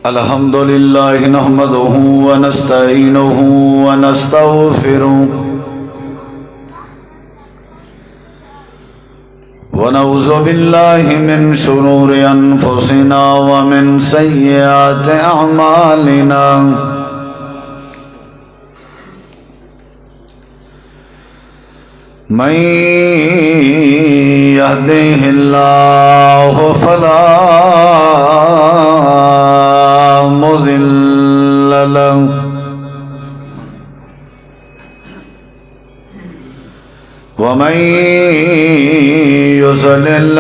الحمد لله نحمده ونستعينه ونستغفره ونعوذ بالله من شرور أنفسنا ومن سيئات أعمالنا من يهده الله فلا مضل له ومن يضلل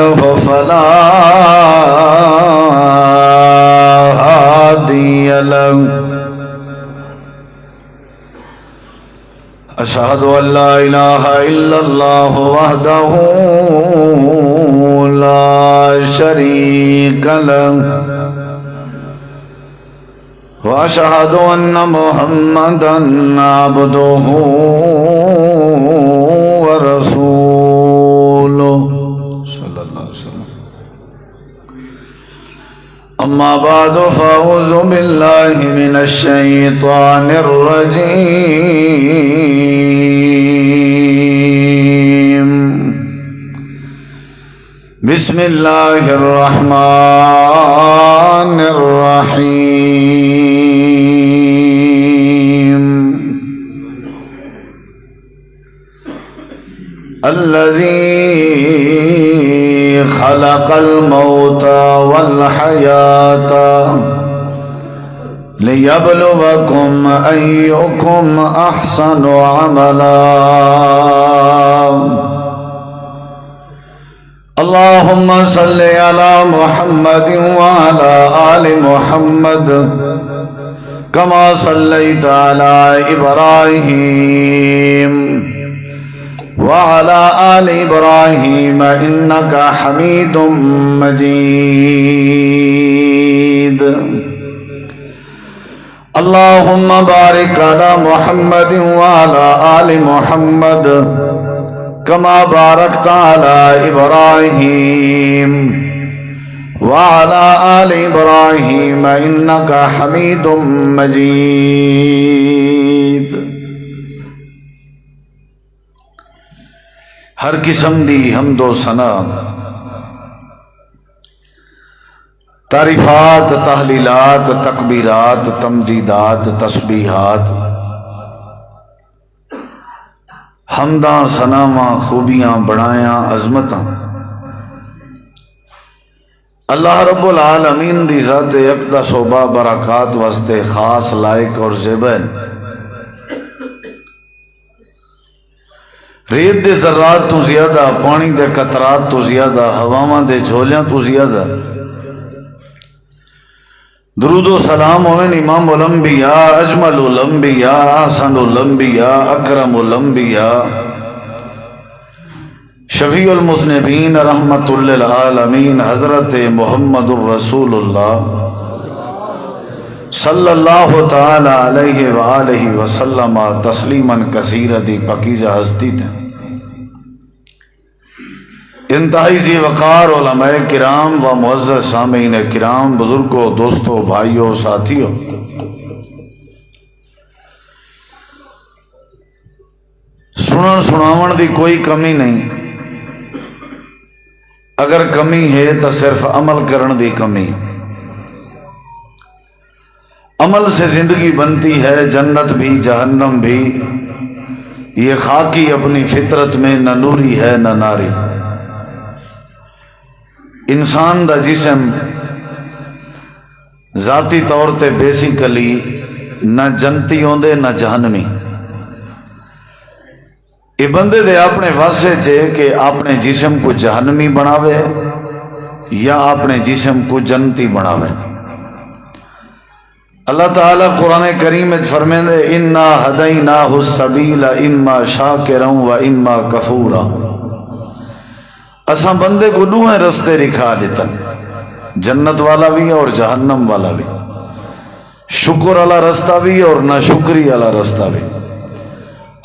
فلا هادي له أشهد أن لا إله إلا الله وحده لا شريك له وأشهد أن محمدا عبده ورسوله صلى الله عليه وسلم. أما بعد فأعوذ بالله من الشيطان الرجيم. بسم الله الرحمن الرحيم. الذي خلق الموت والحياة ليبلوكم أيكم أحسن عملا. اللهم صل على محمد وعلى آل محمد كما صليت على إبراهيم وعلى آل إبراهيم إنك حميد مجيد. اللهم بارك على محمد وعلى آل محمد كما باركت على إبراهيم وعلى آل إبراهيم إنك حميد مجيد. ہر قسم دی حمد و ثنا، تعریفات، تحلیلات، تکبیرات، تمجیدات، تسبیحات، حمداں، ثناواں، خوبیاں، بڑایاں، عظمتاں اللہ رب العالمین دی ذات اقدس و با برکات واسطے خاص، لائق اور زیبا. ریت دے ذرات تو زیادہ، پانی دے قطرات تو زیادہ، ہواواں دے جھولیاں تو زیادہ درود و سلام ہوئے امام الانبیاء، اجمل الانبیاء، احسن الانبیاء، اکرم الانبیاء، شفیع المذنبین، رحمت للعالمین، حضرت محمد الرسول اللہ صلی اللہ تعالی علیہ وآلہ وسلم تسلیما کثیرا. دی پاکیزہ ہستی تھے، انتہائی ذی وقار علماء کرام و معزز سامعین کرام، بزرگوں، دوستوں، بھائیوں، ساتھیوں، سنن سناون دی کوئی کمی نہیں. اگر کمی ہے تو صرف عمل کرن دی کمی. عمل سے زندگی بنتی ہے، جنت بھی جہنم بھی. یہ خاکی اپنی فطرت میں نہ نوری ہے نہ ناری. انسان دا جسم ذاتی طور تے بیسیکلی نہ جنتی ہوندے نہ جہنمی. یہ بندے دے اپنے واسے چے کہ اپنے جسم کو جہنمی بناوے یا اپنے جسم کو جنتی بناوے. اللہ تعالیٰ قرآن کریم میں فرمیندے انا ہدیناہ السبیل اما شاکرا و اما کفورا. اساں بندے کو دوہے رستے دکھا دیتا، جنت والا بھی اور جہنم والا بھی، شکر والا رستہ بھی اور نہ شکری والا رستہ بھی.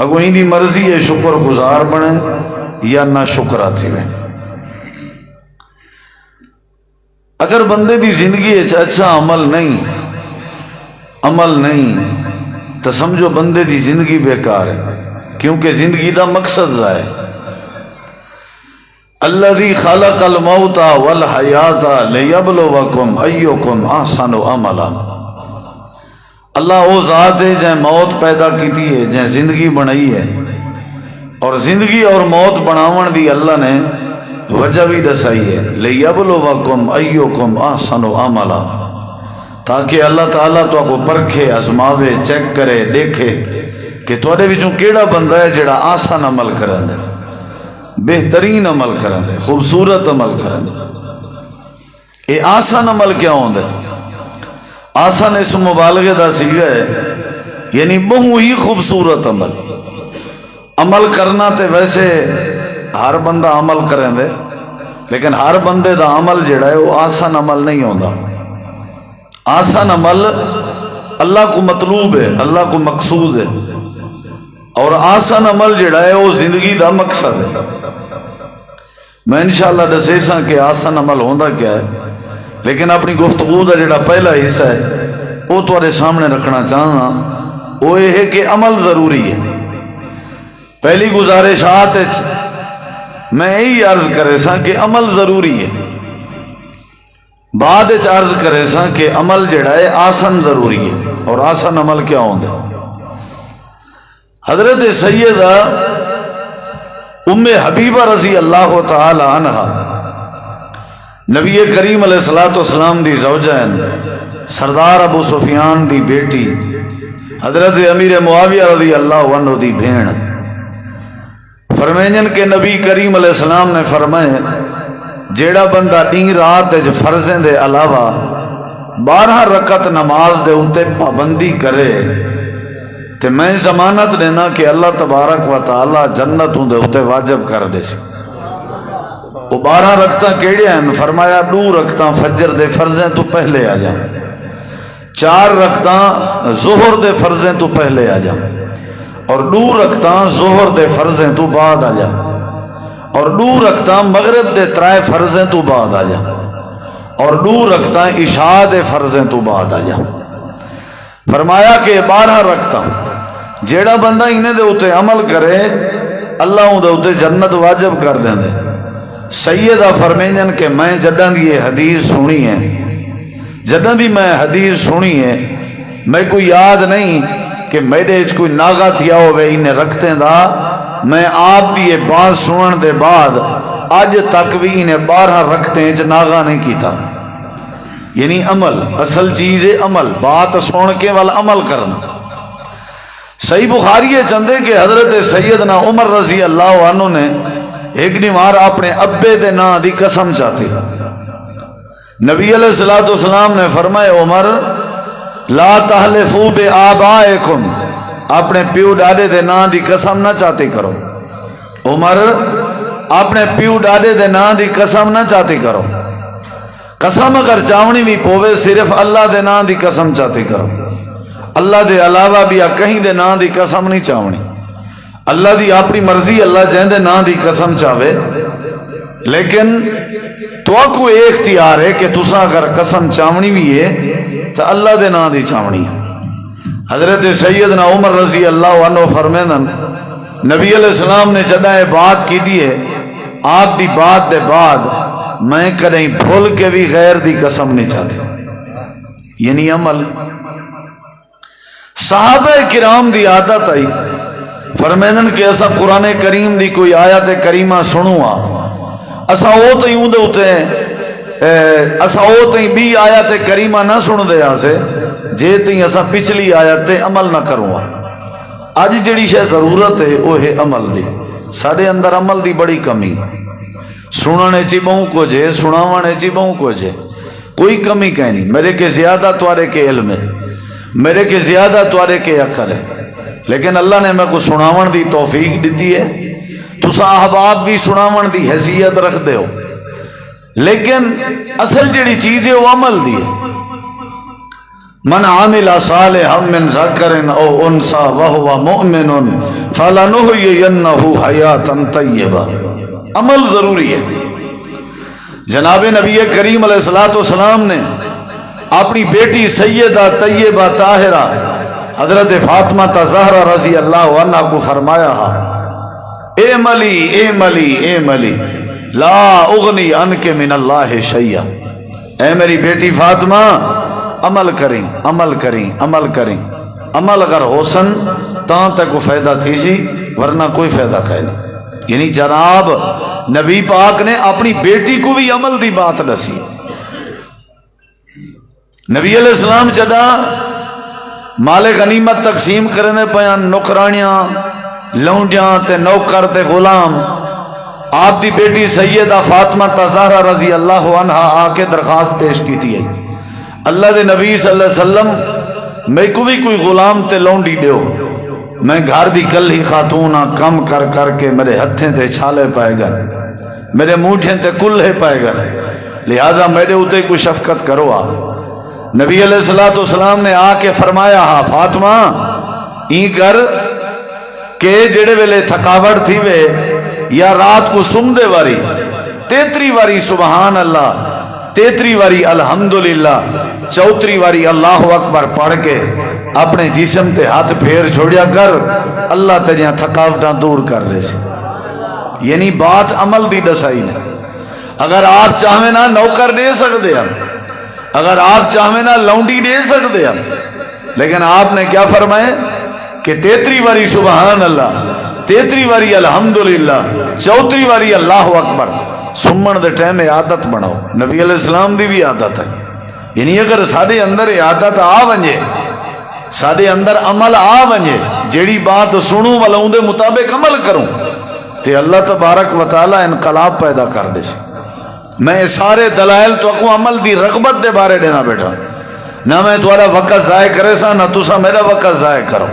اگو ہی دی مرضی ہے شکر گزار بنے یا نہ شکرہ تھی میں. اگر بندے دی زندگی اچھا عمل نہیں تو سمجھو بندے دی زندگی بیکار ہے، کیونکہ زندگی دا مقصد ضائع۔ الذی خلق الموت والحیات لیبلوکم ایکم احسن عملا، اللہ وہ ذات ہے جن موت پیدا کیتی ہے، جن زندگی بنائی ہے، اور زندگی اور موت بناون دی اللہ نے وجہ بھی دسائی ہے، لیبلوکم ایکم احسن عملا، تاکہ اللہ تعالیٰ تو کو پرکھے، آزماوے، چیک کرے، دیکھے کہ تواڈے وچوں کیڑا بندہ ہے جڑا آسان عمل کرن دے، بہترین عمل کرن دے، خوبصورت عمل کرن دے۔ یہ آسان عمل کیا ہوندا ہے؟ آسان اس مبالغے دا سیغہ ہے، یعنی بہت ہی خوبصورت عمل کرنا تے ویسے ہر بندہ عمل کریں دے، لیکن ہر بندے دا عمل جڑا ہے وہ آسان عمل نہیں ہوندا۔ آسان عمل اللہ کو مطلوب ہے، اللہ کو مقصود ہے، اور آسان عمل جڑا ہے وہ زندگی دا مقصد ہے۔ میں انشاءاللہ دسے ساں کہ آسان عمل ہوندا کیا ہے، لیکن اپنی گفتگو دا جڑا پہلا حصہ ہے وہ تمہارے سامنے رکھنا چاہنا، وہ یہ ہے کہ عمل ضروری ہے۔ پہلی گزارشات میں یہی عرض کرے سا کہ عمل ضروری ہے، بعد عرض کرے سا کہ عمل جڑا ہے آسان ضروری ہے، اور آسان عمل کیا ہوندا؟ حضرت سیدہ ام حبیبہ رضی اللہ تعالی عنہ نبی کریم علیہ الصلوۃ والسلام دی زوجہ ہیں، سردار ابو سفیان دی بیٹی، حضرت امیر معاویہ رضی اللہ عنہ دی بھین، فرمائیں کہ نبی کریم علیہ السلام نے فرمائے جیڑا بندہ دین رات فرضیں دے علاوہ 12 رکعت نماز دے اتے پابندی کرے تے میں ضمانت دینا کہ اللہ تبارک و تعالی جنت دے اتے واجب کر دے سی۔ وہ 12 رکعتاں کیڑے ہیں؟ فرمایا 2 رکعتاں فجر دے فرضیں تو پہلے آ جا، 4 رکعتاں ظہر دے فرضیں تو پہلے آ جا، اور 2 رکعتاں ظہر دے فرضیں تو بعد آ جا، اور 2 رکعتاں مغرب دے 3 فرضیں تو بعد آ جا، اور 2 رکعتاں عشاء دے فرضیں تو بعد آ جا۔ فرمایا کہ 12 رکعتاں جیڑا بندہ انہیں دے اتے عمل کرے اللہ دے اتے جنت واجب کر دیں دے۔ سیدہ فرمائیں کہ میں جداں دی یہ حدیث سنی ہے، جداں دی میں حدیث سنی ہے، میں کوئی یاد نہیں کہ میرے کوئی ناغا تھیا ہوئے انہیں رکھتے دا، میں آپ دی یہ بات سنن دے بعد آج تک بھی انہیں 12 رکھتے ہیں ناغا نہیں کیتا۔ یعنی عمل اصل چیز ہے، عمل بات سن کے والا عمل کرنا۔ صحیح بخاری ہے چندے کہ حضرت سیدنا عمر رضی اللہ عنہ نے ایک نمار اپنے ابے دے نا دی قسم چاہتی، نبی علیہ الصلوۃ والسلام نے فرمائے عمر لا تحلفوا بآبائکم، اپنے پیو ڈاڈے دے نا دی قسم نہ چاہتی کرو۔ عمر اپنے پیو ڈاڈے دے نا دی قسم نہ چاہتی کرو، قسم اگر چاونی بھی پوے صرف اللہ دے نا دی قسم چاہتی کرو، اللہ دے علاوہ بھی کہیں دے نا دی قسم نہیں چاونی۔ اللہ دی اپنی مرضی، اللہ جہن دے نا دی قسم چاہے، لیکن تو کو ایک اختیار ہے کہ تسا اگر قسم چاونی بھی ہے تو اللہ دے نا دی چاونی ہے۔ حضرت سیدنا عمر رضی اللہ عنہ فرمائیں نبی علیہ السلام نے جدہ بات کی دی ہے، آپ دی بات دے بعد میں کدیں بھول کے بھی غیر دی قسم نہیں چاہتی۔ یعنی عمل صحابہ کرام دی عادت آئی، فرمائن کہ ایسا قرآن کریم دی کوئی آیت کریمہ سنوا اسا او تھی اون دے اتے اسا او تھی بھی آیت کریمہ نہ سن دے آسے جے تھی اسا پچھلی آیت عمل نہ کروں۔ آج جڑی شے ضرورت ہے وہ ہے عمل دی، ساڑے اندر عمل دی بڑی کمی، سنانے چی بہوں کو جے، سناوانے چی بہوں کو جے، کوئی کمی کہیں نہیں۔ میرے کے زیادہ توارے کے علم ہے، میرے کے زیادہ توارے کے عقل ہے، لیکن اللہ نے میں کو سناون دی توفیق دیتی ہے، تسا احباب بھی سناون دی حیثیت رکھ دے ہو، لیکن اصل جڑی چیز ہے وہ عمل دی ہے۔ من عامل صالحا من ذکر او انثى وهو مؤمن فلنحيينه حیاتا طیبہ، عمل ضروری ہے۔ جناب نبی کریم علیہ الصلوۃ والسلام نے اپنی بیٹی سیدہ طیبہ طاہرہ حضرت فاطمہ زہرا رضی اللہ عنہ کو فرمایا، اے ملی اے ملی اے ملی لا اغنی عنک من اللہ شیئا، اے میری بیٹی فاطمہ عمل کریں عمل کریں عمل کریں، عمل اگر حسن تاں تک کو فائدہ تھی سی، ورنہ کوئی فائدہ کہے نہیں۔ یعنی جناب نبی پاک نے اپنی بیٹی کو بھی عمل دی بات دسی۔ نبی علیہ السلام جدا مال غنیمت تقسیم کرنے پیان، نوکرانیاں لونڈیاں تے نوکر تے غلام، آپ دی بیٹی سیدہ فاطمہ زہرا رضی اللہ عنہ آ کے درخواست پیش کی تھی، اللہ دے نبی صلی اللہ علیہ وسلم میں کو بھی کوئی غلام تے لونڈی دیو، میں گھر دی کل ہی خاتون کم کر کر کے میرے ہتھیں تے چھالے پائے گا، میرے موٹھیں تے کلھے پائے گا، لہذا میرے اوتے کوئی شفقت کرو۔ آپ نبی علیہ السلام نے آ کے فرمایا، ہاں فاطمہ این کر کہ جڑے ویلے تھکاوٹ تھی وے یا رات کو سم دے واری 33 واری سبحان اللہ، 33 واری الحمدللہ، 34 واری اللہ اکبر پڑھ کے اپنے جسم تے ہاتھ پھیر چھوڑیا کر، اللہ تیریاں تھکاوٹاں دور کر لے سی۔ یعنی بات عمل دی دسائی نے۔ اگر آپ چاہیں نا نوکر دے سکتے ہیں، اگر آپ چاہیں نا لونڈی دے سکتے ہیں، لیکن آپ نے کیا فرمائے کہ 33 واری سبحان اللہ، 33 واری الحمدللہ، 34 واری اللہ اکبر سمن دے ٹائم عادت بناؤ۔ نبی علیہ السلام دی بھی عادت ہے۔ یعنی اگر سارے اندر عادت آ ونجے، سارے اندر عمل آ ونجے، جیڑی بات سنوں والا اون دے مطابق عمل کروں تے اللہ تبارک و تعالی انقلاب پیدا کر دے سی۔ میں سارے دلائل تو کو عمل دی رغبت دے بارے دینا بیٹھا، نہ میں تمہارا وقت ضائع کرے سا، نہ تسا میرا وقت ضائع کرو۔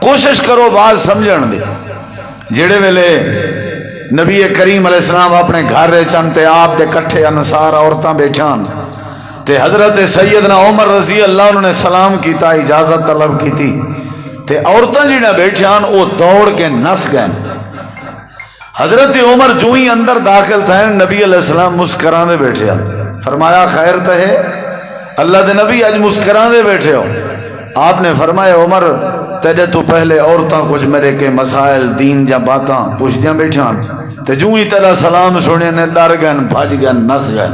کوشش کرو بات سمجھن دی۔ جڑے ویلے نبی کریم علیہ السلام اپنے گھر رہ چنتے آپ دے کٹھے انصار عورتاں بیٹھان تے حضرت سیدنا عمر رضی اللہ عنہ نے سلام کیتا، اجازت طلب کی تھی تے عورتاں جڑا بیٹھان وہ دوڑ کے نس گئے۔ حضرت عمر جو ہی اندر داخل تھے، نبی علیہ السلام مسکران دے بیٹھے، فرمایا خیر تے ہے اللہ دے نبی آج مسکران دے بیٹھے ہو؟ آپ نے فرمایا عمر تیرے تو پہلے عورتاں کچھ میرے کے مسائل دین جا باتاں پوچھدیاں بیٹھان تے جو ہی تیرا سلام سنے نے ڈر گئے، بھج گئے، نس گئے۔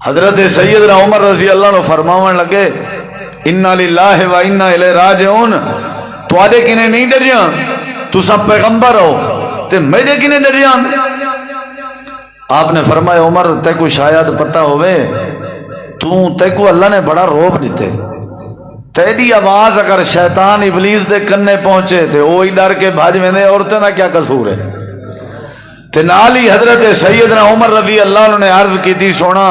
حضرت سیدنا عمر رضی اللہ عنہ فرماون لگے، انا للہ و انا الیہ راجعون، تواڈے کنے نہیں ڈریاں، تساں پیغمبر ہو تے میرے کنے ڈریاں؟ آپ نے فرمایا عمر تے کو شاید پتہ ہوئے تے کو اللہ نے بڑا روب دیتے، تیری آواز اگر شیطان ابلیس دے کنے پہنچے تے وہی ڈر کے بھاج ویندے، عورتیں نہ کیا قصور ہے؟ تے نال ہی حضرت سیدنا عمر رضی اللہ عنہ نے عرض کی تھی، سونا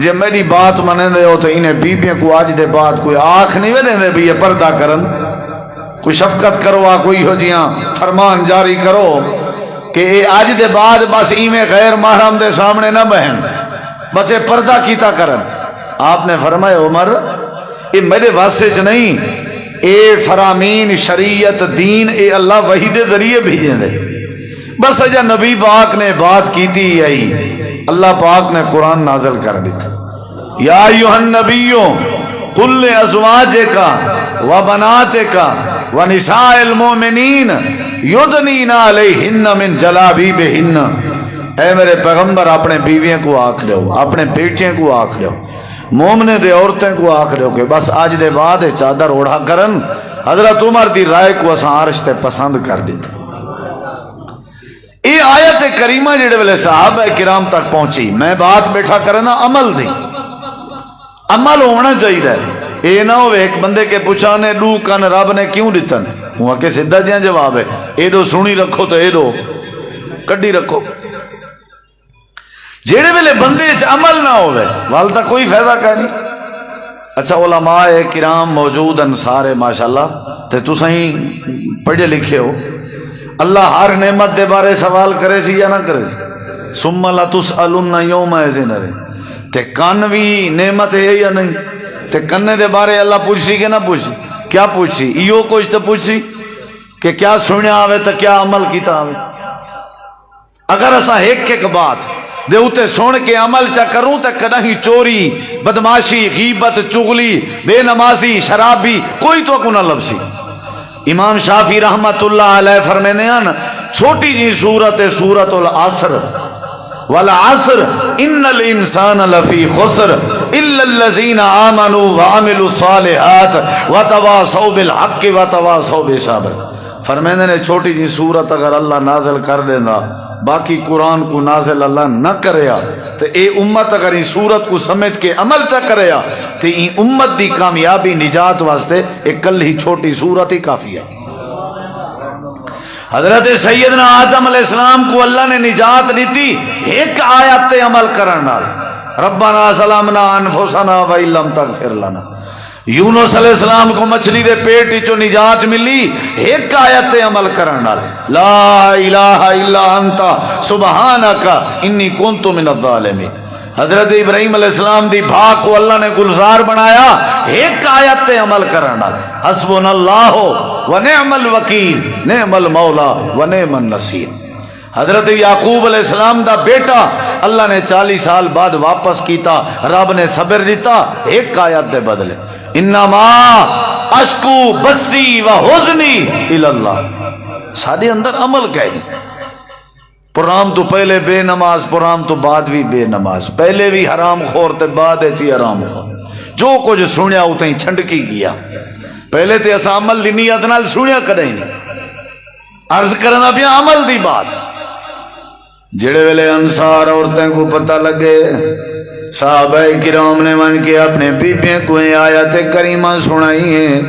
جے میری بات منے دے ہو تو انہیں بیبیاں کو آج دے بعد کوئی آنکھ نہیں ویندے دے بھی یہ پردہ کرن، کوئی شفقت کرو، کوئی ہو جیاں فرمان جاری کرو کہ آج دے بعد بس ایمیں غیر محرم دے سامنے نہ بہن، بس یہ پردہ کیتا کرن۔ آپ نے فرمایا عمر یہ میرے واسطے چ نہیں، اے فرامین شریعت دین اے اللہ وحی دے ذریعے بھیجیں دے، بس اجا نبی پاک نے بات کیتی آئی، اللہ پاک نے قرآن نازل کر دیتا، یا ایھا النبی قل لازواجک وبناتک ونساء المؤمنین یدنین علیہن من جلابیبہن، اے میرے پیغمبر اپنے بیویوں کو آکھ لو، اپنے بیٹیوں کو آکھ لو، مومنے دے عورتیں کو آکھ لو کہ بس آج دے بعد چادر اوڑھا کرن۔ حضرت عمر دی رائے کو اساں عرش تے پسند کر دیتا۔ یہ آیت کریمہ جڑے والے صحابہ کرام تک پہنچی، میں بات بیٹھا کرنا عمل دی، عمل ہونا چاہیے۔ اے نہ ہو ایک بندے کے پوچھانے دو کن رب نے کیوں دیتن، ہوا کہ سدھا جہاں جواب ہے، ایڈو سنی رکھو تو ایڈو کڈی رکھو۔ جیڑے ویلے بندے عمل نہ ہوئے والدہ کوئی فائدہ کا نہیں۔ اچھا علماء کرام موجود ہیں سارے ماشاءاللہ، تے تسیں پڑھے لکھے ہو، اللہ ہر نعمت دے بارے سوال کرے سی یا نہ کرے سی؟ ثم لتسألن یومئذ، تے کان بھی نعمت ہے یا نہیں؟ تے کنے دے بارے اللہ پوچھی کہ نہ پوچھی؟ کیا پوچھی؟ ایو کچھ تو پوچھی کہ کیا سنیا آوے تو کیا عمل کیتا آوے۔ اگر ایسا ایک ایک بات دے اتے سن کے عمل چا کروں تے کدیں چوری بدماشی غیبت چغلی بے نمازی شرابی کوئی تو کو نہ لبسی. امام شافعی رحمت اللہ علیہ فرمینے ہیں چھوٹی جی سورت سورت العصر والعصر ان الانسان لفی خسر الا الذین آمنوا وعملوا الصالحات وتواصوا بالحق وتواصوا بالصبر. فرمینے نے چھوٹی جی سورت اگر اللہ نازل کر دینا باقی قرآن کو نازل اللہ نہ کریا تو اے امت اگر اس سورت کو سمجھ کے عمل چا کریا تو این امت دی کامیابی نجات واسطے ایک کل ہی چھوٹی سورت ہی کافی ہے. حضرت سیدنا آدم علیہ السلام کو اللہ نے نجات دیتی ایک آیت تے عمل کرنا ربنا ظلمنا انفسنا وان لم تغفر لنا. یونس علیہ السلام کو مچھلی دے پیٹ چو نجات ملی ایک آیت تے عمل کرنا لا الہ الا انت سبحانک انی کنت من الظالمین. حضرت ابراہیم علیہ السلام دی بھا کو اللہ نے گلزار بنایا ایک آیت تے عمل کرنا حسبنا اللہ ونعم الوکیل نعم المولا ونعم النصیر. حضرت یعقوب علیہ السلام دا بیٹا اللہ نے 40 سال بعد واپس کیتا رب نے صبر دیتا ایک آیت دے بدلے انما اشکو بسی و حزنی الاللہ. سارے اندر عمل کہہ دی پرام تو پہلے بے نماز پرام تو بعد بھی بے نماز پہلے بھی حرام خور تے بعد چی حرام خور جو کچھ سنیا اتیں چھنڈکی گیا پہلے تے اسا عمل دی نیت نال سنیا کریں نہیں عرض کرنا پیا عمل دی بات. جڑے ویلے انصار عورتیں کو پتہ لگے صحابہ کرام نے من کے اپنے بیبیوں کو آیت کریمہ سنائی ہیں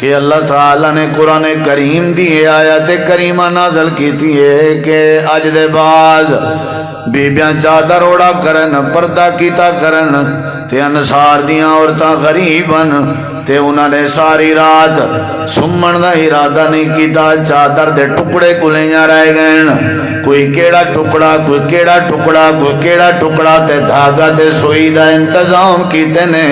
کہ اللہ تعالیٰ نے قرآن کریم دی آیت کریمہ نازل کی تھی کہ اج دے بعد بیبیاں چادر اوڑا کرن پردہ کیتا کرن تے انصار دیاں عورتاں غریبن تے انہاں نے ساری رات سمن دا ارادہ نہیں کیتا چادر دے ٹکڑے کلیاں رہ گئے کوئی کیڑا ٹکڑا کوئی کیڑا ٹکڑا کوئی کیڑا ٹکڑا تے دھاگا تے سوئی دا انتظام کیتے نے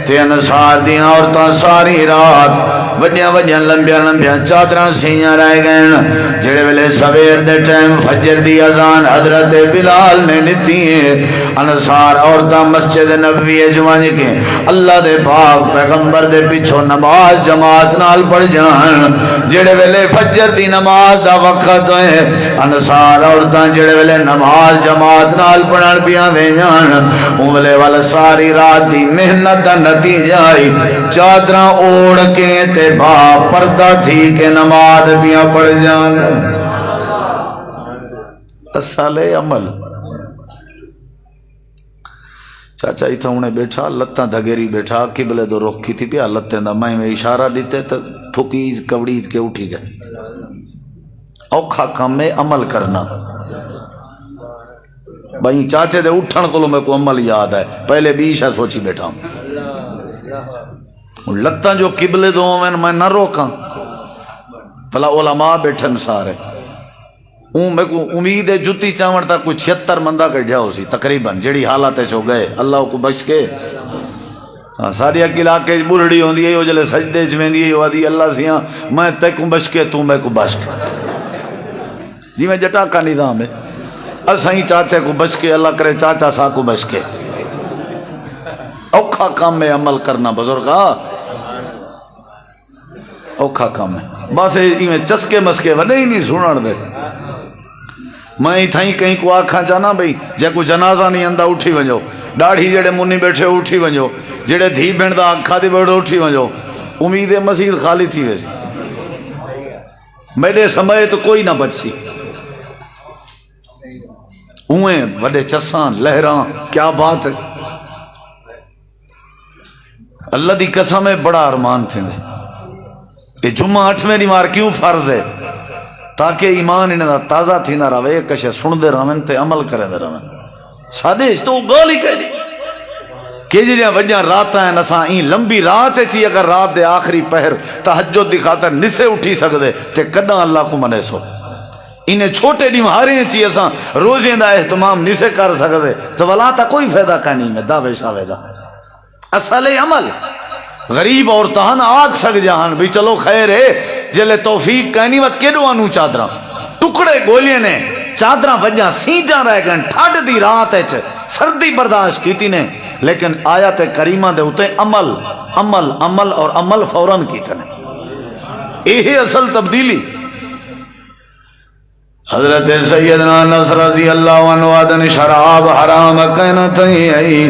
تے انصار دیاں عورتاں ساری رات وڈیاں وڈیاں لمبیاں لمبیاں چادراں سیاں رہ گئے. جڑے ویلے سویر دے ٹائم فجر دی اذان حضرت بلال نے دتی ہے انصار عورتاں مسجد نبوی جوان کے اللہ دے پاک پیغمبر دے پیچھے نماز جماعت نال پڑھ جان. جڑے ویلے فجر دی نماز دا وقت ہے انصار عورتاں جڑے ویلے نماز جماعت نال پڑھن پیاں وے جان اون ویلے وال ساری رات دی محنت دا نتیجہ آئی چادراں اوڑھ کے تے با پردہ تھی کہ نماز پیاں پڑھ جان. اصل عمل چاچا ہی تھا انہیں بیٹھا لتاں دھگیری بیٹھا قبلے دو رخ کی تھی پیا لتیں دا میں اشارہ دیتے تو تھکیز کبڑیز کے اٹھی گئے. اوکھا کام میں عمل کرنا بھائی چاچے دے اٹھن کو میں کو عمل یاد ہے پہلے بھی عشاء سوچی بیٹھا ہوں لتاں جو قبلے دو میں نہ روکاں بھلا علماء بیٹھن سارے میں کو امید ہے جتی چاوڑ تک کوئی 76 مندہ کر جاؤ سی تقریباً جڑی حالات چو گئے اللہ کو بچ کے ساری علاقے بڑھڑی ہوندی ہے وہ جلے سجدے چویندی ہے وہ دی اللہ سیاں میں تے کو بچ کے تو میں کو بچ کے جی میں جٹا کا نظام ہے اسائیں چاچے کو بچ کے اللہ کرے چاچا سا کو بچ کے اوکھا کام میں عمل کرنا بزرگا اوکھا کام ہے بس میں چسکے مسکے ونے ہی نہیں سنن دے میں ہی تھائیں کہیں کو آکھاں چاہنا بھئی جے کو جنازہ نہیں اندہ اٹھی ونجو ڈاڑھی جڑے منی بیٹھے اٹھی ونجو جڑے دھی بین دا آکھا دی بیٹھے اٹھی ونجو امید مسجد خالی تھی ویسی میرے سمجھے تو کوئی نہ بچ سی اویں وڈے چسان لہراں کیا بات ہے اللہ دی قسم ہے بڑا ارمان تھے یہ جمعہ 8ویں دی مار کیوں فرض ہے تاکہ ایمان انہیں دا تازہ تھی نہ روے کشے سن دے رہن تے عمل کرے دے رہن سادے اس تو گال ہی کہہ دی کہ جڑیاں وجیاں رات ہیں نساں این لمبی رات چی اگر رات دے آخری پہر تہجد دی خاطر نسے اٹھی سکدے تے کڈاں اللہ کو منے سو انہیں چھوٹے ڈی مہارے چی اساں روزیں دا اہتمام نسے کر سکدے تو ولا تا کوئی فائدہ کا نہیں میں دعوے شاوے دا اصل عمل غریب اور تہن آگ سک جہان بھی چلو خیر ہے جلے توفیق کہنی وقت کے دوانو چادرہ ٹکڑے گولیے نے چادراں وجہ سینجاں رہ گئے ٹھڈ دی رات وچ سردی برداشت کیتی نے لیکن آیت کریمہ دے اوتے عمل عمل عمل اور عمل فوراً کیتے نے یہ اصل تبدیلی حضرت سیدنا انس رضی اللہ عنہ آدن شراب حرام کہنا تھی آئی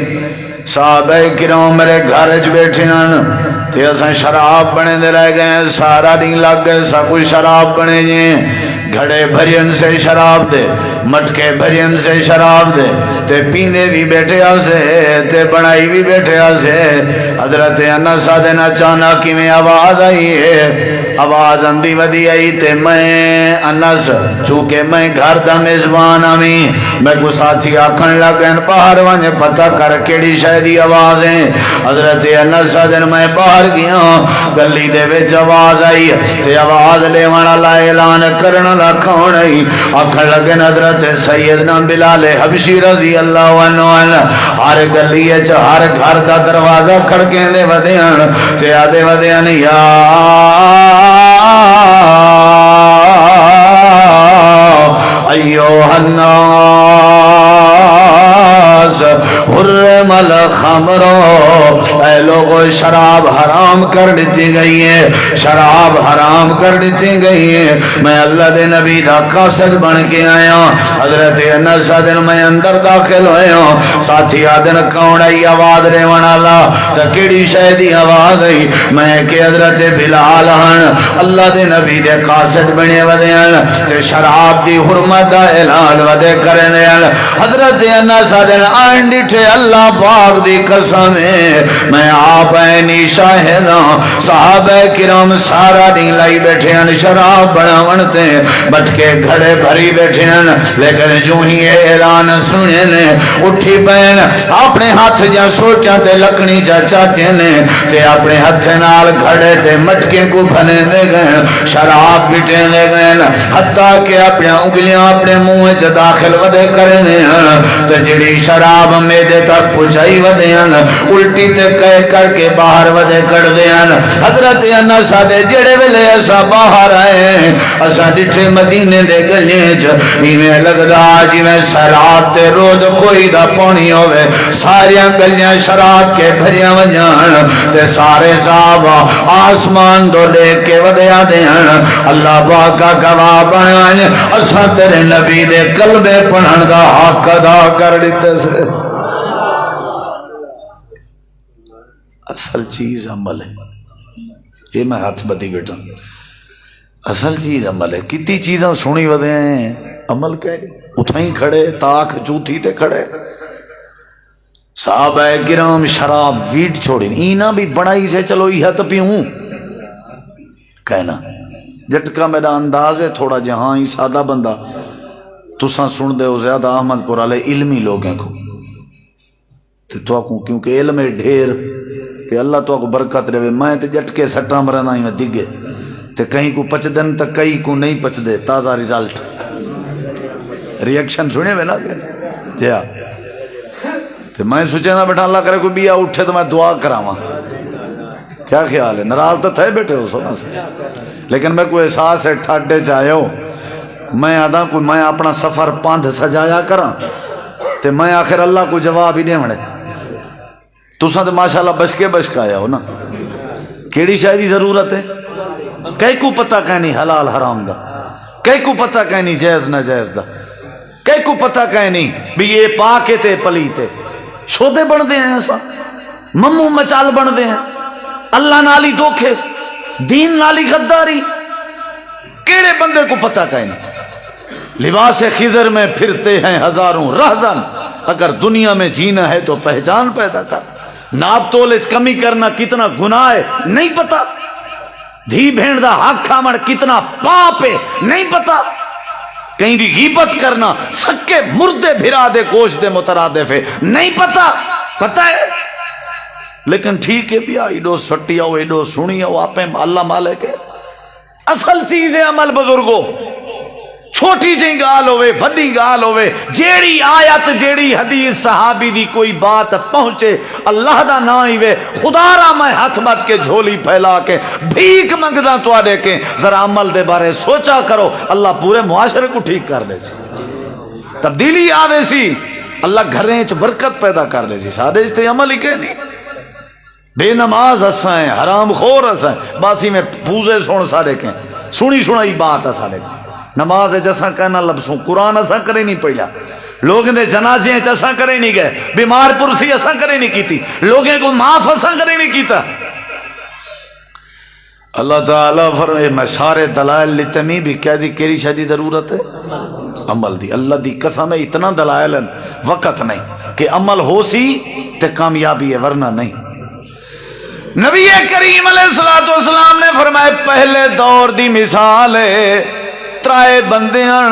صحابہ کرام میرے گھر چ بیٹھے ہیں تے اساں شراب بنے دے رہ گئے سارا دن لگ گئے سب کچھ شراب بنے جی گھڑے بھرین سے شراب دے مٹکے بھرین سے شراب دے تے پیندے بھی بیٹھے آسے تے بنائی بھی بیٹھے آسے حضرت انس آدن اچانک کی میں آواز آئی ہے آواز اندی ودی آئی تے میں انس چونکہ میں گھر دا میزبان آمی میں کو ساتھی آکھن لگن باہر وانجے پتہ کر کیڑی شاید آواز ہیں حضرت انس دن میں باہر گیا گلی دے وچ آواز آئی تے آواز لے والا لا اعلان کرنا کون آئی آکھن لگن حضرت سیدنا بلال حبشی رضی اللہ عنہ ہر گلی وچ ہر گھر دا دروازہ کھڑکیں دے ودیان تے آدے ودیان یا ایوہ الناس حرم الخمر اے لوگوں شراب حرام کر دیتی گئی ہے شراب حرام کر دیتی گئی ہے میں اللہ دے نبی دا قاصد بن کے آیا حضرت انس دن میں اندر داخل ہویا ساتھی آدن کون آئی آواز ریوان اللہ تکیڑی شہدی آواز آئی میں کہ حضرت بلال ہن اللہ دے نبی دے قاصد بنے ودیان تے شراب دی حرمت دا اعلان ودے کرنے حضرت انس دن آئین ڈیٹھے اللہ پاک دی قسم میں آپ اینی شاہداں صحابہ کرام سارا دن لائی بیٹھے ہیں شراب بناونتے بٹکے گھڑے بھری بیٹھے ہیں لیکن جو ہی اعلان سنے نے اٹھی بین اپنے ہاتھ جا سوچا تے لکڑی جا چاہتے نے تے اپنے ہاتھ نال گھڑے تے مٹکے کو بھنے دے گئے شراب بٹے دے گئے حتیٰ کہ اپنے انگلیاں اپنے منہ چ داخل ودے کرنے تے جڑی شراب میدے تک پہنچائی ودے الٹی تے کہہ کر کے باہر ودے کر دے حضرت انس دے جڑے ویلے ایسا باہر آئے اسا ڈٹھے مدینے دے گلیاں چ ایویں لگدا جویں سیلاب تے روز کوئی دا پانی ہوے ساریاں گلیاں شراب کے بھریاں وجان تے سارے صحابہ آسمان دو لے کے ودیا دے اللہ پاک کا گواہ بن اسا تیرے نبی دے قلبے پڑھن دا حق ادا کر دتے سے اصل چیز عمل ہے یہ میں ہاتھ بدی بیٹھا اصل چیز عمل ہے کتی چیزاں سنی ودے ہیں عمل کہ اتھائیں کھڑے تاک چوتھی تے کھڑے صحابہ کرام شراب ویٹ چھوڑی اینا بھی بڑائی سے چلو یہ تو پیوں کہنا جٹکا میرا انداز ہے تھوڑا جہاں ہی سادہ بندہ تساں سن دے ہو زیادہ احمد پور والے علمی لوگیں کو تو کو کیونکہ علم ڈھیر تے اللہ تو کو برکت رہے میں تے جٹکے سٹا مرنا ہی میں دگے تے کہیں کو پچ دن تک کئی کو نہیں پچ دے تازہ ریزلٹ ریئیکشن سنے میں نا جی ہاں تے میں سوچے نا بیٹھا اللہ کرے کوئی بیا اٹھے تو میں دعا کراواں کیا خیال ہے ناراض تو تھے بیٹھے ہو سونا سے لیکن میں کوئی احساس ہے ٹھاڈے چاہے ہو میں آدھا کوئی میں اپنا سفر پاندھ سجایا کراں تے میں آخر اللہ کو جواب ہی دے مڑے تساں تے ماشاءاللہ بچ کے آیا ہو نا کیڑی شاید ضرورت ہے کئی کو پتہ کہنی حلال حرام دا کئی کو پتہ کہنی جائز ناجائز دا کئی کو پتہ کہنی بھی یہ پاک تے پلیت ہے شودے بن دے ہیں ایسا ممو مچال بن دے ہیں اللہ نالی دھوکھے دین نالی غداری کیڑے بندے کو پتہ کہنی لباس خضر میں پھرتے ہیں ہزاروں رہزن اگر دنیا میں جینا ہے تو پہچان پیدا کر ناپ تولے کمی کرنا کتنا گناہ ہے نہیں پتا دھی بھینڈ دا حق کھامن کتنا پاپ ہے نہیں پتا کہیں دی غیبت کرنا سکے مردے بھرا دے گوشت دے مترادف ہے نہیں پتا پتا ہے لیکن ٹھیک ہے بیا ایڈو سٹی آؤ ایڈو سنی آؤ آپ اللہ مالک ہے اصل چیز ہے عمل بزرگو چھوٹی جی گال ہوئے بڑی گال ہوئے جیڑی آیت جیڑی حدیث صحابی دی کوئی بات پہنچے اللہ دا نا ہی وے خدا را میں ہاتھ بات کے جھولی پھیلا کے بھیک منگدا تو آ دے کے ذرا عمل دے بارے سوچا کرو اللہ پورے معاشرے کو ٹھیک کر دے سی تبدیلی آوے سی اللہ گھریں چ برکت پیدا کر لے سی سارے تے عمل ہی کہ نہیں بے نماز اساں ہیں حرام خور اساں باسی میں پوزے سن سارے کے سنی سنائی بات ہے سارے نماز جساں کہنا لبسوں قرآن اساں کرے نہیں پڑھیا لوگوں نے جنازے اساں کرے نہیں گئے بیمار پرسی اساں کرے نہیں کیتی لوگوں کو معاف اساں کرے نہیں کیتا اللہ تعالیٰ فرمائے میں سارے دلائل لتمی بھی کہہ دی کیری شادی ضرورت ہے عمل دی اللہ دی قسم ہے اتنا دلائل وقت نہیں کہ عمل ہو سی تے کامیابی ہے ورنہ نہیں نبی کریم علیہ الصلوۃ والسلام نے فرمایا پہلے دور دی مثال ہے ترائے بندیاں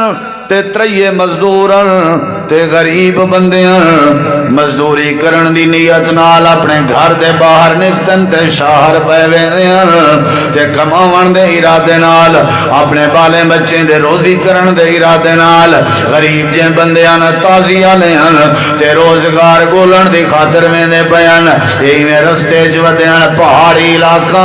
تے تریے مزدور تے غریب بندیاں مزدوری کرن دی نیت نال اپنے گھر دے باہر نکتن تے شہر پے ویندیاں تے کماون دے ارادے نال اپنے بالے بچے دے روزی کرن دے ارادے نال غریب جے بندیاں تازیاں لیاں تے روزگار گولن دی خاطر ویندے پیان ایویں رستے چ ودیاں پہاڑی علاقہ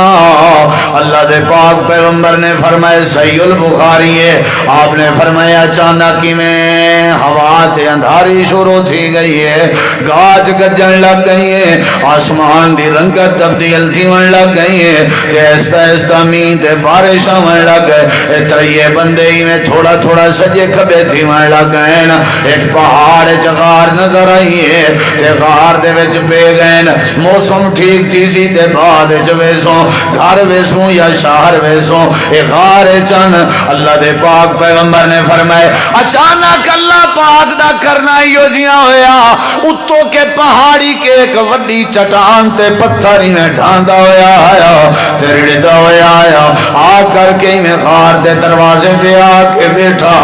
اللہ دے پاک پیغمبر نے فرمایا صحیح البخاری ہے آپ نے فرمایا اچانک میں ہوا تے اندھاری شروع تھی گئی ہے گاج گجن لگ گئی ہے آسمان دی رنگت تبدیل تھی ون لگ گئی ہے تے ایستا ایستا مین تے بارش آون لگ گئے تریے بندے ہی میں تھوڑا تھوڑا سجے کھبے تھی ون لگ گئے ایک پہاڑ چغار نظر آئی ہے تے غار دے وچ پے گئے موسم ٹھیک تھی سی تے بعد وچ ویسوں گھر ویسوں یا شہر ویسوں اے غار چن اللہ دے پاک پیغمبر نے فرمائے اچانک اللہ پاک دا کرنا ہیو جیاں ہویا اتو کے پہاڑی کے ایک وڈی چٹان تے پتھر ہی میں ڈھاندا ہویا آیا تے رڑدا ہویا آیا آ کر کے میں غار دے دروازے تے آ کے بیٹھا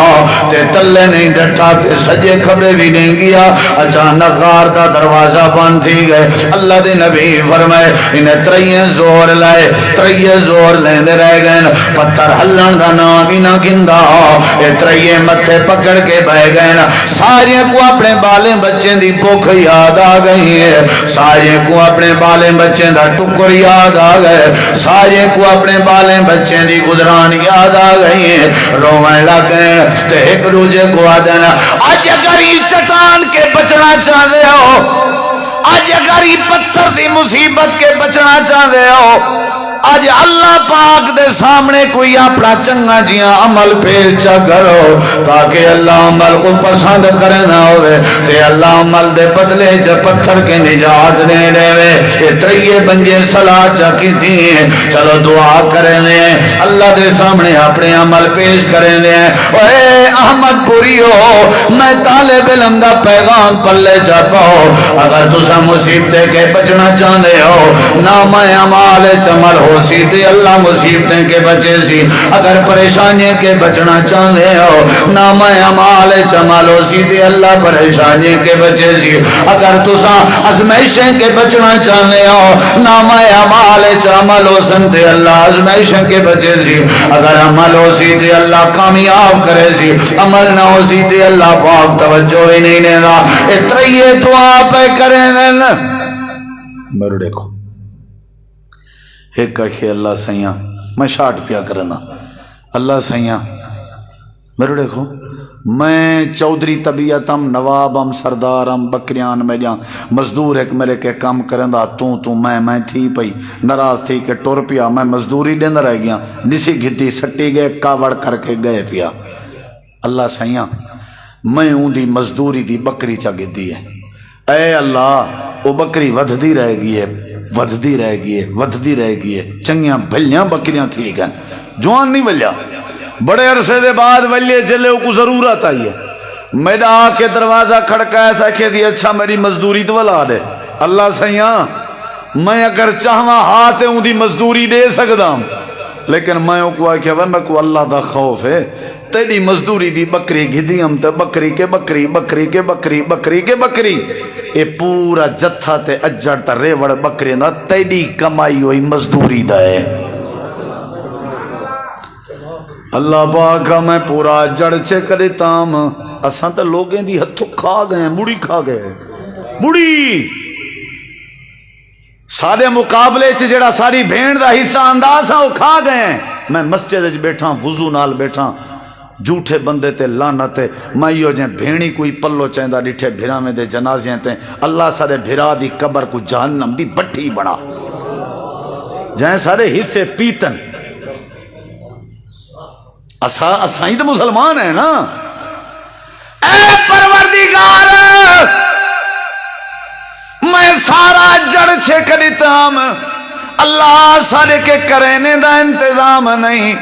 تے تلے نہیں ڈٹھا تے سجے کھبے بھی نہیں گیا اچانک غار دا دروازہ بند تھی گئے اللہ دے نبی فرمائے انہیں تریے زور لائے تریے زور لیندے رہ گئے پتھر ہلن دا نام ہی نہ گندا اے تریے متھے پکڑ کے بہ گئے سارے کو اپنے بالے بچے دی بھوک یاد آ گئی ہے سارے کو اپنے بالے بچے دا ٹکر یاد آ گئے سارے کو اپنے بالے بچے دی گزران یاد آ گئی ہے رونے لگ گئے تے ایک دوجے کو آدنا آج اگر یہ چٹان کے بچنا چاہتے ہو آج اگر یہ پتھر دی مصیبت کے بچنا چاہتے ہو آج اللہ پاک دے سامنے کوئی اپنا چنگا جیاں عمل پیش چا کرو تاکہ اللہ عمل کو پسند کرنا ہوئے تے اللہ عمل دے بدلے جا پتھر کے نجات دے دے یہ تریے بنجے صلاح چا کی تھی چلو دعا کریں دے اللہ دے سامنے اپنے عمل پیش کریں دے اے احمد پوری ہو میں طالب علم دا پیغام پلے چا پاؤ اگر تسا مصیبتیں کے بچنا چاہتے ہو نام عمال چمل ہو سی تے اللہ مصیبتیں کے بچے سی اگر پریشانی کے بچنا چاہتے ہو نام عمال چمل ہو سی تے اللہ پریشانی کے بچے سی اگر تسا ازمائشیں کے بچنا چاہتے ہو نام عمال چمل ہو سنتے اللہ ازمائشیں کے بچے سی اگر عمل ہو سی تے اللہ کامیاب کرے سی عمل نہ ہو سی تے اللہ پاک توجہ ہی نہیں دینا اتریے دعا پہ کریں میرے دیکھو ایک کہ اللہ سیاں میں شاٹ پیا کرنا اللہ سیاں میرے دیکھو میں چودھری طبیعتم نوابم سردارم بکریان میں جاں مزدور ایک میرے کے کام کرندہ تو میں تھی پئی ناراض تھی کہ ٹور پیا میں مزدوری دیندہ رہ گیا نسی گھتی سٹی گئے کاوڑ کر کے گئے پیا اللہ سیاں میں ہوں دی مزدوری دی بکری چا گھتی ہے اے اللہ وہ بکری ودھدی رہ گئی ہے ودھدی رہ گئی ہے ودھدی رہ گئی ہے چنگیاں بھلیاں بکریاں تھی گئے جوان نہیں بلیا بڑے عرصے دے بعد ولیے چلے کو ضرورت آئی ہے میرا آ کے دروازہ کھڑکا ایسا کہ دی اچھا میری مزدوری تو ولا دے اللہ سیاں میں اگر چاہواں ہاتھ ہوں دی مزدوری دے سکتا ہوں لیکن میں کو آکھیا میں کو اللہ دا خوف ہے تیری مزدوری دی بکری گھدی ہم تے بکری کے بکری بکری کے بکری بکری کے بکری اے پورا جتھا تے اجڑ تا ریوڑ بکری دا تیری کمائی ہوئی مزدوری دا ہے اللہ پاکا میں پورا جڑ چھے کرے تام اساں تے لوگیں دی ہتھوں کھا گئے بڑی کھا گئے بڑی سادے مقابلے چ جڑا ساری بھیڑ دا حصہ انداز وہ کھا گئے میں مسجد بیٹھا وضو نال بیٹھا جھوٹے بندے تے لعنت ہے میں یو جے بھیڑی کوئی پلو چیندا ڈٹھے بھراویں دے جنازے تے اللہ سارے بھرا دی قبر کو جہنم دی بٹھی بنا جائیں سارے حصے پیتن اساں ہی تو مسلمان ہیں نا اے پروردگار میں سارا جڑ چھک دیتام اللہ سارے کے کرینے دا انتظام نہیں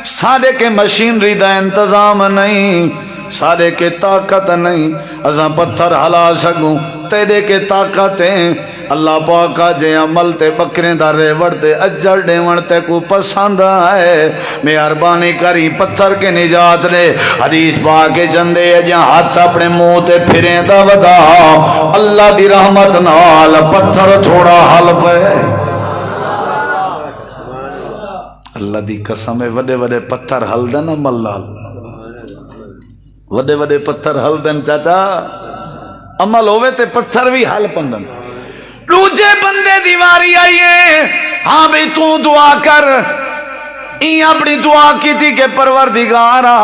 سارے کے مشینری دا انتظام نہیں سارے کے طاقت نہیں ازاں پتھر ہلا سکوں تیرے کے طاقت ہیں اللہ پاکا جے عمل تے بکریں دا ریوڑ تے اجر ڈیوڑ تے کو پسند آئے مہربانی کری پتھر کے نجات لے حدیث پاکے جندے جہاں ہاتھ اپنے منہ تے پھریں دا ودا اللہ دی رحمت نال پتھر تھوڑا حل پہ اللہ دی قسم ہے وڈے وڈے پتھر حل دن عمل نال وڈے وڈے پتھر حل دن چاچا عمل ہوئے تے پتھر بھی حل پندن دوجے بندے دیواری آئیے ہاں بھی تو دعا کر این اپنی دعا کی تھی کہ پروردگارا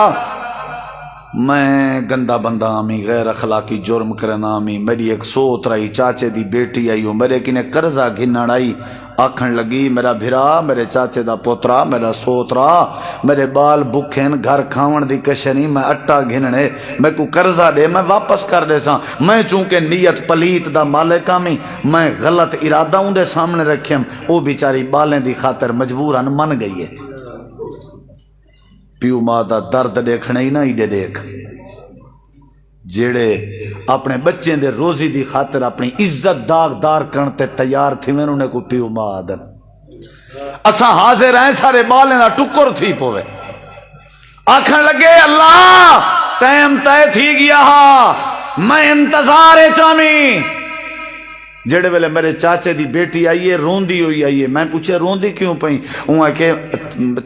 میں گندہ بندہ آمی غیر اخلاقی جرم کرنا آمی میری ایک سوت رہی چاچے دی بیٹی آئی ہو میرے کنے قرضہ گھنڑ آئی آکھن لگی میرا بھرا میرے چاچے دا پوترا میرا سوترا میرے بال بکھن گھر کھاون دی کشنی میں اٹا گھننے میں کو قرضہ دے میں واپس کر دے ساں میں چونکہ نیت پلیت دا مالک آمی میں غلط ارادہ ہوں دے سامنے رکھیں او بیچاری بالیں دی خاطر مجبوران من گئی ہے پیو ماں دا درد دیکھنے ہی نہ ہی دے دیکھ جیڑے اپنے بچے دے روزی دی خاطر اپنی عزت داغدار کرنے تیار تھی میں انہیں کو پیو ماں آدن اساں حاضر ہیں سارے بالیں دا ٹکر تھی پوے آکھن لگے اللہ ٹائم تے تھی گیا میں انتظار چامی جڑے ویلے میرے چاچے دی بیٹی آئیے روندی ہوئی آئیے میں پوچھے روندی کیوں پئی ہوں کہ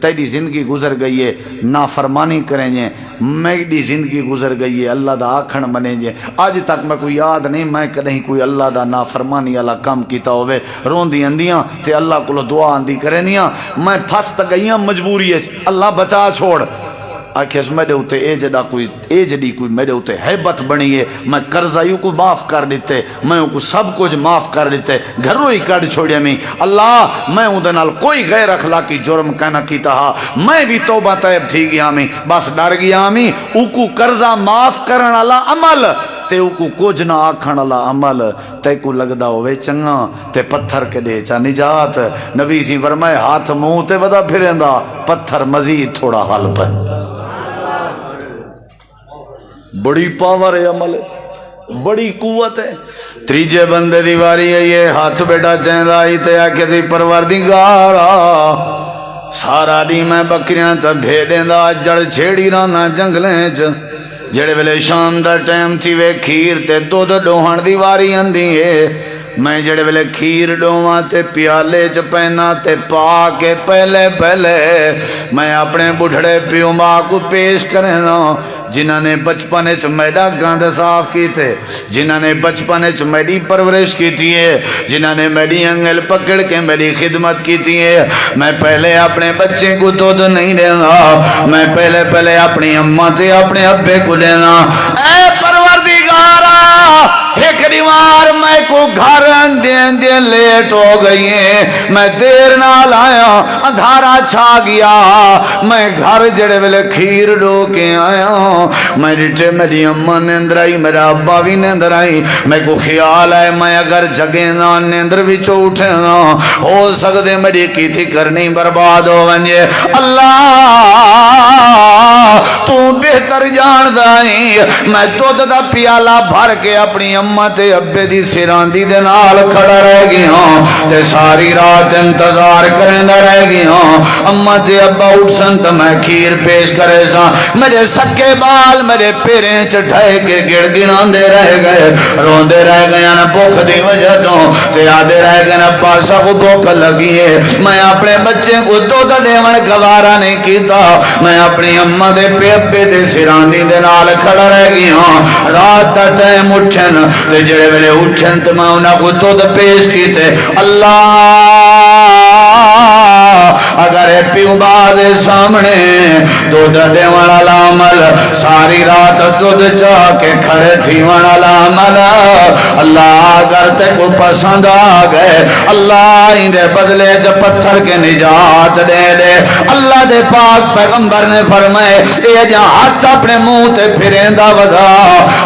تیری زندگی گزر گئی ہے نافرمانی کریں جے میری زندگی گزر گئی ہے اللہ دا آکھن بنے جے آج تک میں کوئی یاد نہیں میں کہیں کوئی اللہ دا نافرمانی اللہ کام کیتا ہوئے روندی اندیاں تے اللہ کو دعا اندی کرنیاں میں پھس گئیاں مجبوری ہے اللہ بچا چھوڑ آکھیس میرے ہوتے اے جڑی کوئی میرے ہوتے حیبت بنی ہے میں قرضائیوں کو معاف کر دیتے میں ان کو سب کچھ معاف کر دیتے گھروں ہی کٹ چھوڑیا میں اللہ میں ان دنال کوئی غیر اخلاقی جرم کہنا کیتا ہا میں بھی توبہ طیب تھی گیا میں بس ڈر گیا میں ان کو قرضہ معاف کرن اللہ عمل تے کو کچھ نہ آکھن والا عمل تے کو لگدا ہوئے چنگا تے پتھر کے دے چا نجات نبی سی فرمائے ہاتھ منہ تے ودا پھریندا پتھر مزید تھوڑا حل پہ بڑی پاور ہے عمل بڑی قوت ہے تریجے بندے دیواری ہے یہ ہاتھ بیٹا چیندا ہی تے آکھے سی پروردگارا سارا دی میں بکریاں تے بھیڑیں دا جڑ چھیڑی رانا جنگلیں چ جڑے ویلے شام دا ٹائم تھی وے کھیر تے دودھ ڈوہن دی واری اندی ہے میں جڑے ویلے کھیر ڈوواں تے پیالے چ پینا تے پا کے پہلے میں اپنے بڑھڑے پیو ماں کو پیش کرنا جنہاں نے بچپن چ میڈا گند صاف کیتے جنہاں نے بچپن چ میری پرورش کیتی ہے جنہاں نے میری انگل پکڑ کے میری خدمت کیتی ہے میں پہلے اپنے بچے کو دودھ نہیں دینا میں پہلے اپنی اماں تے اپنے ابے کو دینا اے پروردگارا ایک دیوار میں کو گھر اندے لیٹ ہو گئی ہے میں دیر نال آیا اندھارا چھا گیا میں گھر جڑے ویلے کھیر ڈو کے آیا میں ڈٹھے میری اماں نیندر آئی میرا ابا بھی نیندر آئی میں کو خیال ہے میں اگر جگے نا نیندر بھی چو اٹھے نا ہو سکتے میری کی تھی کرنی برباد ہو ونجے اللہ تو بہتر جان دائی میں دودھ دا پیالہ بھر کے اپنی اماں تے ابے دی سراندی دے نال کھڑا رہ گیا تے ساری رات انتظار کرندا رہ گیا اماں تے ابا اٹھسن تے میں کھیر پیش کرے سا میرے سکے بال میرے پیریں چ ڈھے کے گڑ گڑاندے رہ گئے روندے رہ گئے نا بھوک دی وجہ تو تے آدے رہ گئے نا پاسا کو بھوک لگی ہے میں اپنے بچے کو دودھ دیون گوارا نہیں کیتا میں اپنی اماں دے ابے دے سراندی دے نال کھڑا رہ گیا رات دا ٹائم اٹھن تے جڑے ویلے اٹھن تے میں انہاں کو دودھ پیش کیتے اللہ اگر پیو دے سامنے دودھ دیون والا عمل ساری رات دودھ چا کے کھڑے تھیون والا عمل اللہ اگر تے کو پسند آ گئے اللہ اندے بدلے چ پتھر کے نجات دے دے۔ اللہ دے پاک پیغمبر نے فرمائے اے جا ہاتھ اپنے منہ تے پھریندا ودا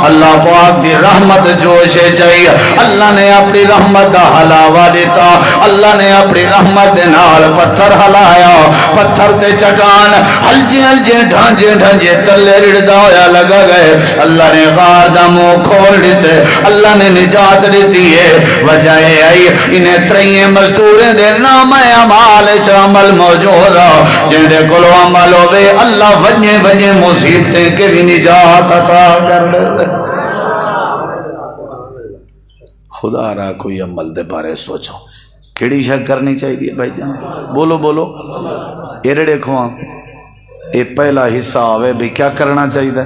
اللہ پاک دی رحمت جوشے چاہیے۔ اللہ نے اپنی رحمت دا حلاوہ دیتا، اللہ نے اپنی رحمت دے نال پتھر ہلایا، پتھر تے چٹان ہلجے ہلجے ڈھانجے ڈھانجے تلے رڑدا ہویا لگا گئے۔ اللہ نے غار دا منہ کھول دیتے، اللہ نے نجات دیتی ہے۔ وجہ آئی انہیں ترائیں مزدوریں دے نام اعمال چ عمل موجود جن دے کولو عمل ہوے اللہ وجے وجے مصیبتیں کے بھی نجات عطا کر دے۔ خدا را کوئی عمل دے بارے سوچو کیڑی شے کرنی چاہیے بھائی جان؟ بولو بولو ایرڑے کھواں اے پہلا حصہ آوے بھی کیا کرنا چاہیے؟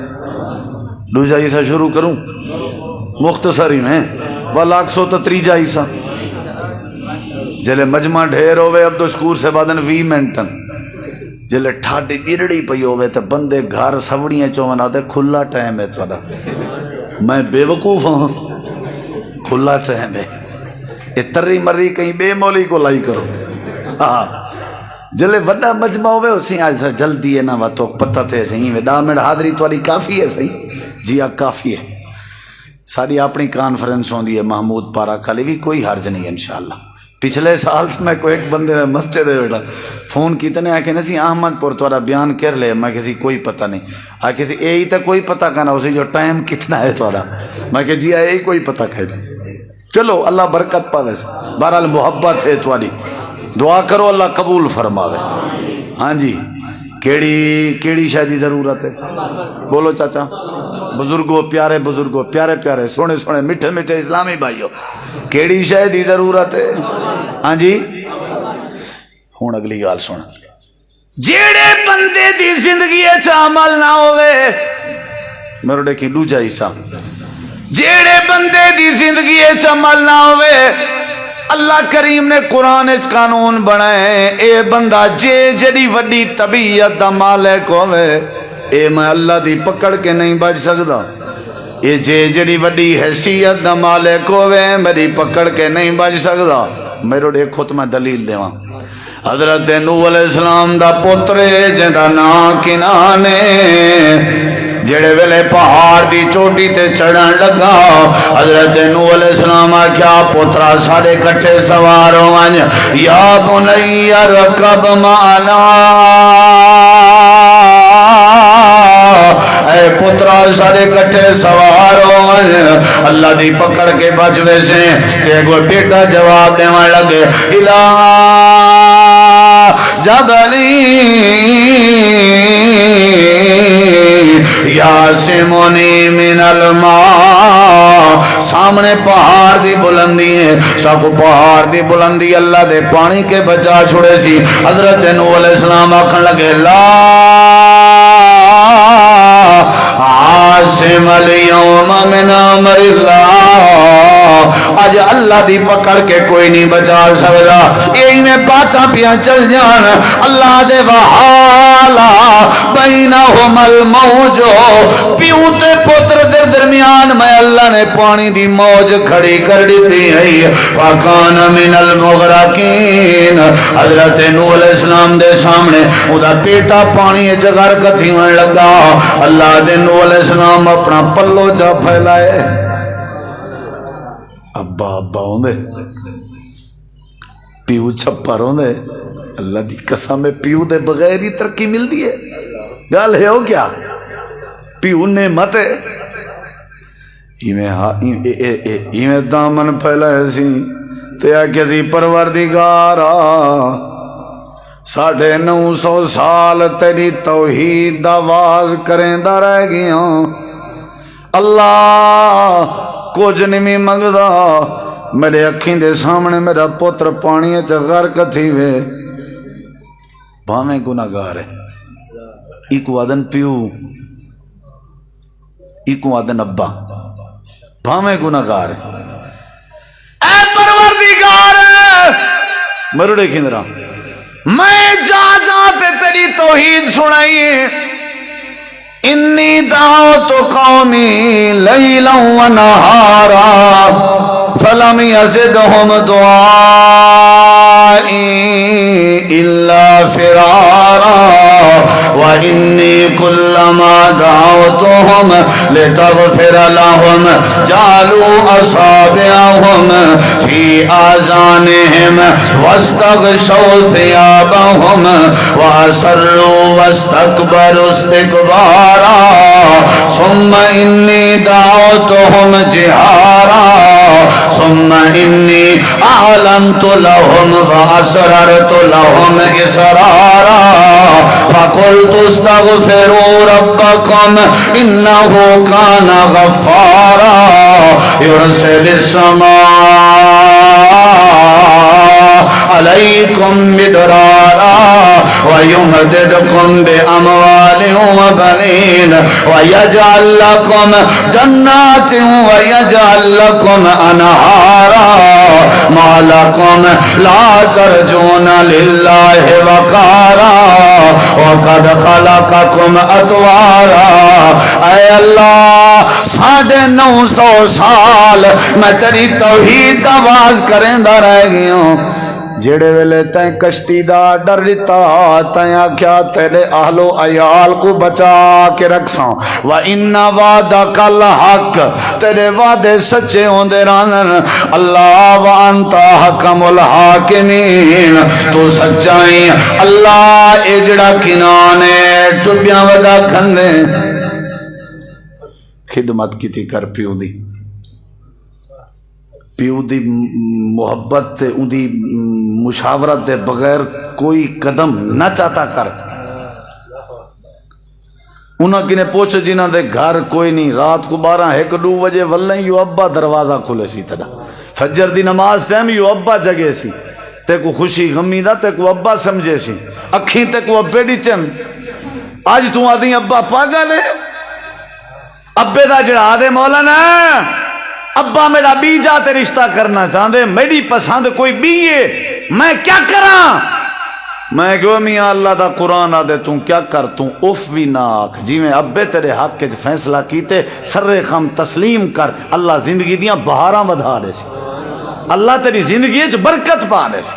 دوسرا حصہ شروع کروں مختصری میں والا 133 حصہ جلے مجمع ڈھیر ہوئے عبد الشکور سے بعدن 20 منٹن جلے ٹھاڈی گرڑی پئی ہوئے تے بندے گھر سوڑیاں چوہن آتے کھلا ٹائم ہے تھوڑا میں بے وقوف ہوں کھلا ٹائم ہے اتری مری کہیں بے مولی کو لائی کرو ہاں جلے وڈا مجمع ہوئے اسی آج سے جلدی ہے نا تو پتہ تھے صحیح 10 منٹ حاضری تھوڑی کافی ہے صحیح جی ہاں کافی ہے ساری اپنی کانفرنس ہوندی ہے محمود پارا کلی بھی کوئی حرج نہیں انشاءاللہ پچھلے سال میں کوئی ایک بندے میں مسجد ہے بیٹا فون کی تنے آکے نسی احمد پور تورا بیان کر لے میں کسی کوئی پتہ نہیں آکے سی اے ہی تا کوئی پتہ کہنا اسی جو ٹائم کتنا ہے تورا میں کہ جی اے ہی کوئی پتہ کہنا چلو اللہ برکت پاوے بہرحال محبت ہے تواڈی دعا کرو اللہ قبول فرماوے ہاں جی کیڑی شے دی ضرورت ہے بولو چاچا بزرگوں پیارے بزرگوں پیارے پیارے سونے سونے میٹھے میٹھے اسلامی بھائیو کیڑی شے دی ضرورت ہے ہاں جی ہن اگلی گل سن جیڑے بندے دی زندگی وچ عمل نہ ہوے میرے دیکھی دوجا حصہ جیڑے بندے دی زندگی وچ عمل نہ ہوے اللہ کریم نے قرآن اچ قانون بنائے اے بندہ جڑی وڈی طبیعت دا مالک ہوے اے میں اللہ دی پکڑ کے نہیں بچ سکدا اے جڑی وڈی حیثیت دا مالک ہوے میری پکڑ کے نہیں بچ سکدا میرے دیکھو تو میں دلیل دیواں حضرت نوح علیہ السلام دا پتر جندا نام کنعان جڑے ویلے پہاڑ دی چوٹی تے چڑھن لگا حضرت نوح علیہ السلام آکھیا پترا سارے کٹھے سوار ہوون یا بنی ارکب معنا اے پترا سارے کٹھے سوار ہوون اللہ دی پکڑ کے بچ ویسے تے کوئی بیٹا جواب دیون لگے الہ جبلی یاسمونی من الماء سامنے پہاڑ دی بلندی ہے سب پہاڑ دی بلندی اللہ دے پانی کے بچا چھوڑے سی حضرت نوح علیہ السلام آکھن لگے لا عاصم اليوم من امر اللہ آج اللہ دی پکڑ کے کوئی نہیں بچا سکتا یہی میں باتاں پیا چل جان اللہ دے وحالا بینہم الموج پیو تے پتر دے درمیان میں اللہ نے پانی دی موج کھڑی کر دیتی ہے فکان من المغرقین حضرت نوح علیہ السلام دے سامنے ادا بیٹا پانی جگر کتھیون لگا اللہ دے نوح علیہ السلام اپنا پلو چا پھیلائے ابا ابا ہوندے پیو چھپر ہوندے اللہ دی قسم پیو دے بغیر ہی ترقی ملتی ہے گل ہے ہو کیا پیو نعمت ہے ایویں دامن پھیلائے سی تے آکھے سی پروردگارا 950 سال تیری توحید دا آواز کریندا رہ گیا اللہ کچھ نہیں منگدا میرے اکھیں دے سامنے میرا پتر پانی چ غرق تھی وے بھاویں گناہگار ہے ایکو آدن پیو ایکو آدن ابا بھاویں گناہگار ہے اے پروردگار مرڑے کھندرا میں تیری توحید سنائیے انی دعوت قومی لیلا و نہارا فلم یزدہم دعائی الا فرارا وانی کلما دعوتہم لتغفر لہم جعلوا اصابعہم فی آذانہم واستغشوا ثیابہم واسروا واستکبروا استکبارا ثم انی دعوتہم جہارا ثم انی اعلنت لهم واسررت لهم اسرارا فقلت استغفروا ربكم انه كان غفارا يرسل السماء علیکم مدرارا ویمددکم باموال وبنین ویجعل لکم جنات ویجعل لکم انہارا ما لکم لا ترجون للہ وقارا وقد خلقکم اتوارا. اے اللہ 950 سال میں تیری توحید کا آواز کریندا رہ گیا ہوں. جڑے ویلے تیں کشتی دا ڈر لیتا تیں آکھیا تیرے اہل و عیال کو بچا کے رکھساں وَإِنَّ وَعْدَكَ الْحَقُّ تیرے وعدے سچے ہوندے رہن اللہ وَأَنْتَ أَحْكَمُ الْحَاكِمِينَ تو سچائی اللہ اجڑا کنانے ٹبیاں ودا کھندے خدمت کی تھی کر پیو دی پیو دی محبت تے ان دی مشاورت دے بغیر کوئی قدم نہ چاہتا کر. انہاں کنے پوچھ جنہاں دے گھر کوئی نہیں رات کو 12-1-2 بجے ولیں یو ابا دروازہ کھلے سی تدا فجر دی نماز ٹائم یو ابا جگے سی تے کو خوشی غمی دا تے کو ابا سمجھے سی اکھیں تے کو ابے دی چن آج تو آدھی ابا پاگل ہے ابے دا جڑا آدھے مولانا ابا میرا بی جاتے رشتہ کرنا چاہتے میری پسند کوئی بی ہے میں کیا کراں میں کہو میاں اللہ دا قرآن آدھے تم کیا کر تم اف بھی نہ آکھ جی میں ابے تیرے حق کے فیصلہ کیتے سر خم تسلیم کر اللہ زندگی دیاں بہاراں بدھا دے سی اللہ تیری زندگی برکت پا دے سی.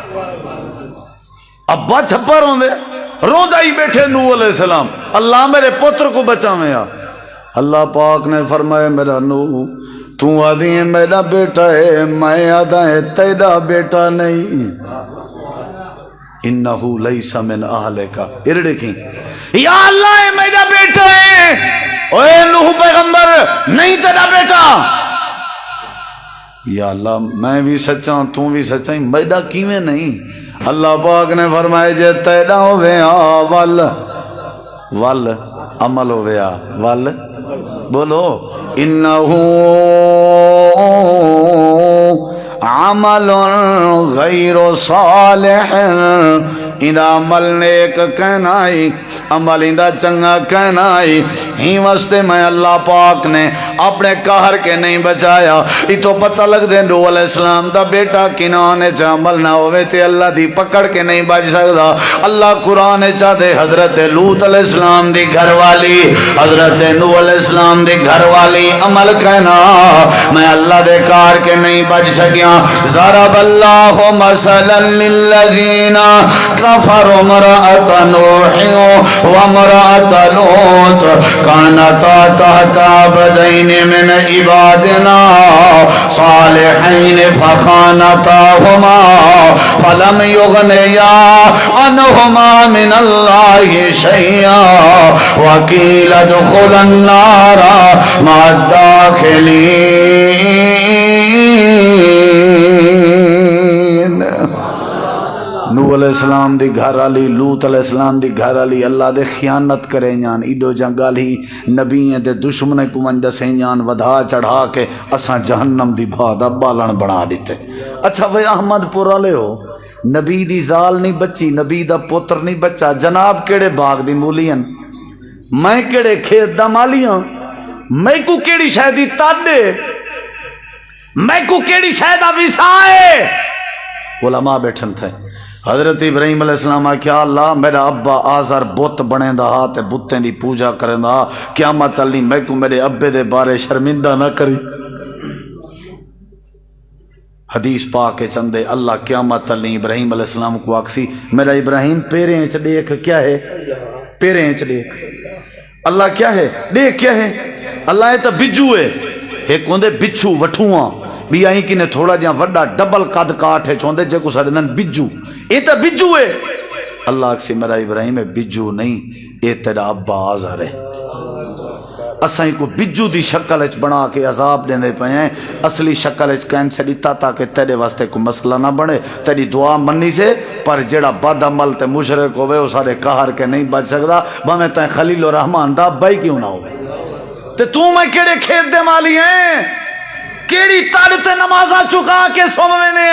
ابا چھپر ہوندے روندہ ہی بیٹھے نوح علیہ السلام اللہ میرے پتر کو بچا میں اللہ پاک نے فرمایا میرا نوح تو آدھی ہے میرا بیٹا ہے میں آدھا ہے تیرا بیٹا نہیں انہو لیس من اہلکا ارڑے کی یا اللہ ہے میرا بیٹا ہے اوے نوح پیغمبر نہیں تیرا بیٹا یا اللہ میں بھی سچا ہوں تو بھی سچا ہوں میرا کیویں نہیں اللہ پاک نے فرمایا جے تیرا ہویا ول ول عمل ہویا ول بولو انہو عمل غیر صالح اندہ عمل نیک کہنائی عمل اندہ چنگا کہنائی ہی واسطے میں اللہ پاک نے اپنے قہر کے نہیں بچایا یہ تو پتہ لگ دے نوح علیہ السلام دا بیٹا کنانے چا عمل نہ ہوئے تے اللہ دی پکڑ کے نہیں بچ سکتا. اللہ قرآن چاہ دے حضرت لوط علیہ السلام دی گھر والی حضرت نوح علیہ السلام دی گھر والی عمل کہنا میں اللہ دے کار کے نہیں بچ سکیا. ضرب اللہ مثلا للذین کفروا امرأۃ نوح وامرأۃ لوط كانتا تحت عبدین من عبادنا صالحین فخانتاہما فلم یغنیا عنہما من اللہ شیئا وقیل ادخلا النار مع الداخلین. نوح علیہ السلام دی گھر والی لوط علیہ السلام دی گھر والی اللہ دے خیانت کرے جان ایڈو جنگال ہی نبییں دے دشمنے کو من دسیں جان ودھا چڑھا کے اساں جہنم دی بھادا بالن بنا دیتے. اچھا وہ احمد پور والے ہو نبی دی زال نہیں بچی نبی دا پتر نہیں بچا جناب کیڑے باغ دی مولین میں کیڑے کھیت دا مالیاں میں کو کیڑی شے دی تاڈے میں کو کیڑی شے دا وسائے علماء بیٹھن تھے حضرت ابراہیم علیہ السلام آکھیا اللہ میرا ابا آزر بت بنے دا تے بتیں دی پوجا کریں دا قیامت علی میں کو میرے ابے دے بارے شرمندہ نہ کری. حدیث پاک کے چندے اللہ قیامت علی ابراہیم علیہ السلام کو آکسی میرا ابراہیم پیریں چ دیکھ کیا ہے، پیریں چ دیکھ. اللہ کیا ہے دیکھ کیا ہے؟ اللہ ہے تو بجو ہے، ایک ہوندے بچھو وٹھواں بھی آئیں کی نے تھوڑا جہاں وڈا ڈبل قد کاٹ ہے چوندے جے کو سارے نن بجو، یہ تو بجو ہے. اللہ سے میرا ابراہیم ہے بجو نہیں، یہ تیرا ابا آزر ہے. اسائیں کو بجو دی شکل اچ بنا کے عذاب دیندے پے ہیں، اصلی شکل اچ کہن سے دیتا تاکہ تیرے واسطے کو مسئلہ نہ بنے. تیری دعا مننی سے پر جڑا بد عمل تے مشرک ہوئے وہ سارے قہر کے نہیں بچ سکدا. بھاویں تے خلیل الرحمن دا بھائی کیوں نہ ہوئے تے تو میں کیڑے کھیت دے مالی ہیں، کیڑی تڑ تے نمازاں چکا کے سومے نے،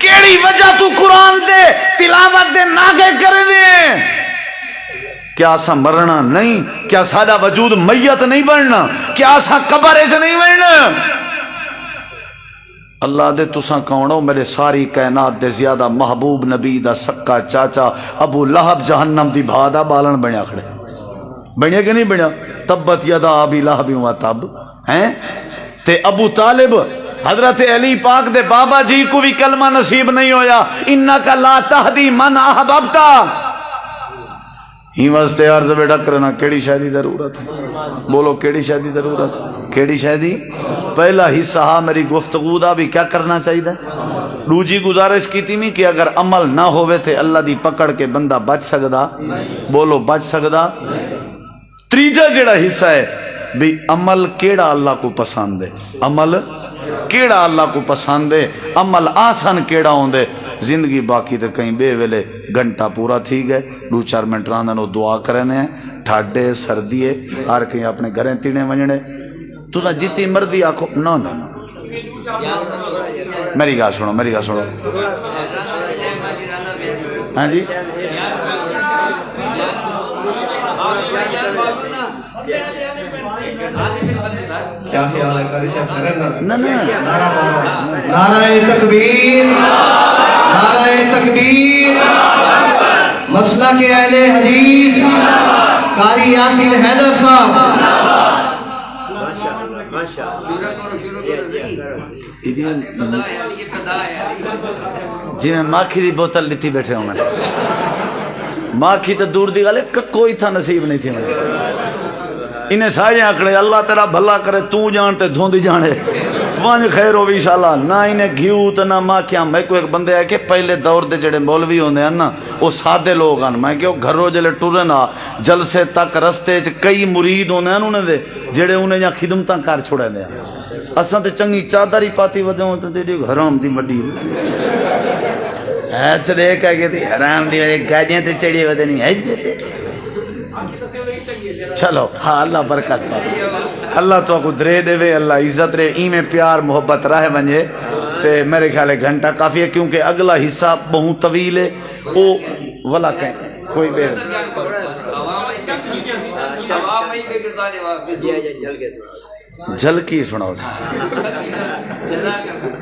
کیڑی وجہ تو قرآن دے تلاوت دے ناگے کر دے. کیا اسا مرنا نہیں؟ کیا سادہ وجود میت نہیں بننا؟ کیا اسا قبر سے نہیں بننا؟ اللہ دے تساں کونو میرے ساری کائنات دے زیادہ محبوب نبی دا سکا چاچا ابو لہب جہنم دی بھادا بالن بنیا کھڑے. بنیا کہ نہیں بنیا؟ تبت یدا ابی لہب و تب ہیں. تے ابو طالب حضرت علی پاک دے بابا جی کو بھی کلمہ نصیب نہیں ہویا، انکا لا تہدی من احببتا. ہی واسطے عرض بیٹا کرنا کیڑی شادی ضرورت ہے؟ بولو کیڑی شادی ضرورت ہے؟ کیڑی شادی؟ پہلا حصہ ہاں میری گفتگو دا بھی کیا کرنا چاہیے. دوجی گزارش کی تھی کہ اگر عمل نہ ہوئے تھے اللہ دی پکڑ کے بندہ بچ سکدا، بولو بچ سکدا. تیجا جڑا حصہ ہے بھی عمل کیڑا اللہ کو پسند ہے، عمل کیڑا اللہ کو پسند ہے، عمل آسان کیڑا ہوندے. زندگی باقی تے کہیں بے ویلے گھنٹہ پورا تھی گئے 2-4 منٹ راندن دعا کرنے ہیں، ٹھاڈے سردیے ہر کہیں اپنے گھریں تینے ونجنے. تسا جتنی مرضی آکھو نہ نہ میری گال سنو، میری گال سنو. ہاں جی کیا خیال ہے قاری صاحب کریں نا؟ نعرہ تکبیر، نعرہ تکبیر. مسئلہ کے اہل حدیث قاری یاسین حیدر صاحب. جی میں ماکھی دی بوتل لیتی بیٹھے ہوں میں، ماکھی تو دور دی گالے کوئی تھا نصیب نہیں تھی میں. انہیں سارے آکڑے اللہ تیرا بھلا کرے تو جانتے دھوندی جانے وانج خیر ہوئی انشاءاللہ. نہ انہیں گھیو تو نہ ماکھیاں. میں کو ایک بندے ہے کہ پہلے دور دے جڑے مولوی ہوندے ہیں نا وہ سادے لوگ ہیں. میں کہ وہ گھروں جلے ٹورن آ جلسے تک رستے چ کئی مرید ہوندے ہیں انہیں دے جڑے انہیں یا خدمتاں کر چھوڑے دے. اساں تے چنگی چادر ہی پاتی ودے ہوں تو تیری حرام دی مڈی ایچ دیکھ ہے کہ حرام دی گاجیں تے چڑی ودے نہیں ہے. چلو ہاں اللہ برکت پائے، اللہ تو کو درے دے وے، اللہ عزت رہے، این میں پیار محبت رہے بنجے تے میرے خیال ہے گھنٹہ کافی ہے کیونکہ اگلا حصہ بہت طویل ہے. او ولا کہیں کوئی بیر جھلکی سناؤ.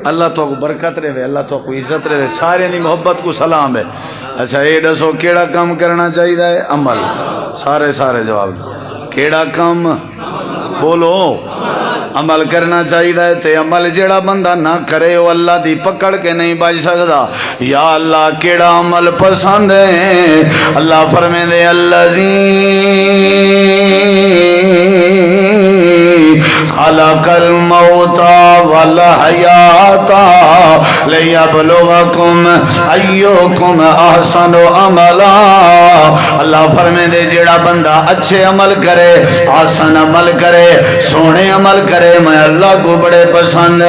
اللہ تو کو برکت رہے، اللہ تو کو عزت رہے، سارے نہیں محبت کو سلام ہے. اچھا یہ دسو کیڑا کام کرنا چاہیے ہے؟ عمل. سارے سارے جواب کیڑا کام بولو. عمل کرنا چاہیے تے عمل جڑا بندہ نہ کرے وہ اللہ دی پکڑ کے نہیں بچ سکدا. یا اللہ کیڑا عمل پسند ہے؟ اللہ فرمے دے خلق الموت والحیات لیبلوکم ایوکم احسن عملا. اللہ فرمے دے جڑا بندہ اچھے عمل کرے، آسان عمل کرے، سونے عمل کرے میں اللہ کو بڑے پسند.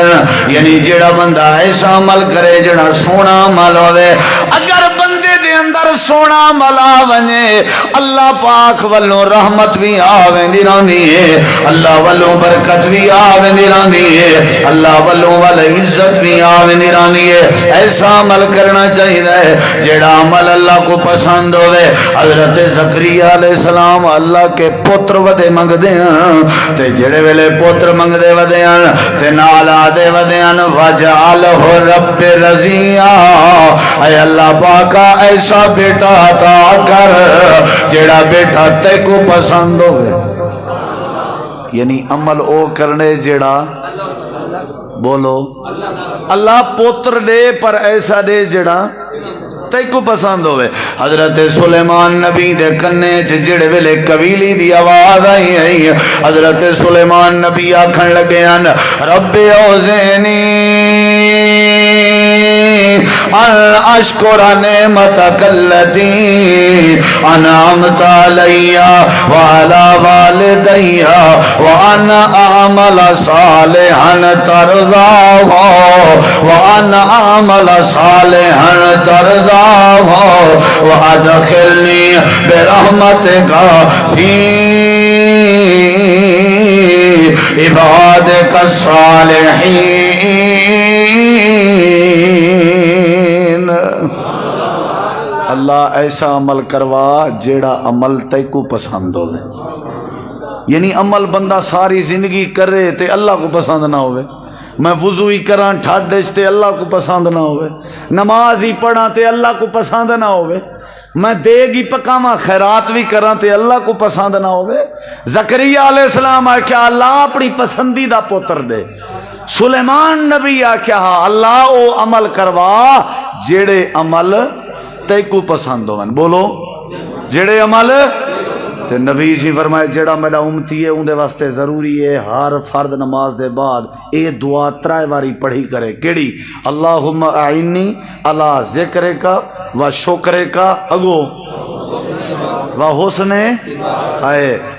یعنی جڑا بندہ ایسا عمل کرے جڑا سونا عمل ہوئے. اگر بندے دے اندر سونا عمل آونے اللہ پاک والوں رحمت بھی آویں دی رہندی ہے، اللہ والوں برکت بھی آویں دی رہندی ہے، اللہ والوں والے عزت بھی آویں دی رہندی ہے. ایسا عمل کرنا چاہیے جڑا عمل اللہ کو پسند ہوئے. حضرت زکریا علیہ السلام اللہ کے پتر ودے منگ دے ہیں تے جڑے ویلے پتر منگ دے ودے ہیں تے نال آدے ودے ہیں وجعلہ رب رضیہ. اے اللہ پاکا ایسا بیٹا عطا کر جیڑا بیٹا تے کو پسند ہوئے. یعنی عمل او کرنے جیڑا بولو اللہ پوتر دے پر ایسا دے جڑا تے کو پسند ہوئے. حضرت سلیمان نبی دے کنے چ جڑے ویلے قبیلی دی آواز آئی حضرت سلیمان نبی آکھن لگے ان رب اوزینی ان اشکر نعمتک اللتی انعمت علی وعلی والدی وان اعمل صالحا ترضاه وان اعمل صالحا ترضاه وادخلنی برحمتک فی عبادک الصالحین. اللہ ایسا عمل کروا جیڑا عمل تے کو پسند ہوئے. یعنی عمل بندہ ساری زندگی کرے تے اللہ کو پسند نہ ہوئے. میں وضو ہی کراں ٹھاڈش تے اللہ کو پسند نہ ہوئے. نماز ہی پڑھاں تے اللہ کو پسند نہ ہوئے. میں دیگ ہی پکاواں خیرات بھی کراں تے اللہ کو پسند نہ ہوئے. زکریا علیہ السلام آکھیا اللہ اپنی پسندیدہ پتر دے. سلیمان نبی آکھیا اللہ او عمل کروا جیڑے عمل تے کو پسند ہوئے. بولو جیڑے عمل تے نبی سی فرمائے جیڑا میرا امتی ہے اون دے واسطے ضروری ہے ہر فرد نماز دے بعد اے دعا 3 واری پڑھی کرے. کیڑی؟ اللہم اعنی علی ذکرک و شکرک اگو و حسن ہے.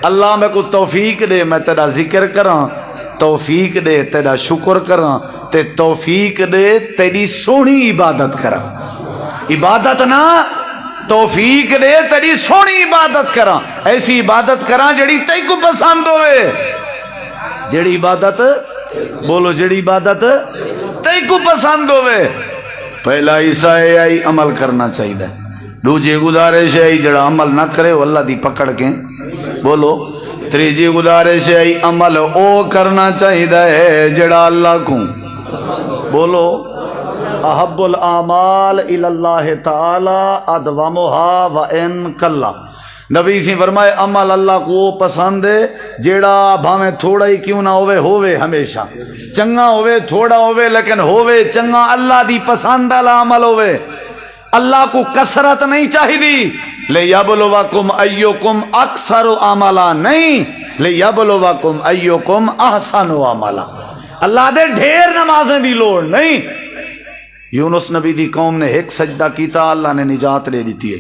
اللہ میں کو توفیق دے میں تیرا ذکر کراں، توفیق دے تیرا شکر کراں تے توفیق دے تیری سونی عبادت کراں. عبادت نہ توفیق دے تیری سونی عبادت کراں، ایسی عبادت کراں جڑی تے کو پسند ہوئے. جڑی عبادت بولو جڑی عبادت تے کو پسند ہوئے. پہلا حصہ ہے آئی عمل کرنا چاہیے. دوجی گزارش ہے جڑا عمل نہ کرے وہ اللہ دی پکڑ کے بولو. تیجی گزارش ہے عمل او کرنا چاہیے جڑا اللہ کو بولو. احب الاعمال الی اللہ تعالی ادومھا وان قل. نبی سی فرمائے عمل اللہ کو پسند ہے جیڑا بھاویں تھوڑا ہی کیوں نہ ہوئے ہمیشہ چنگا ہوئے تھوڑا ہوئے لیکن ہوئے چنگا اللہ دی پسند والا عمل ہوئے. اللہ کو کثرت نہیں چاہیے. لیبلوکم ایکم اکثر عملا نہیں لیبلوکم ایکم احسن عملا. اللہ دے ڈھیر نمازیں دی لوڑ نہیں. یونس نبی دی قوم نے ایک سجدہ کیتا اللہ نے نجات لے دیتی ہے.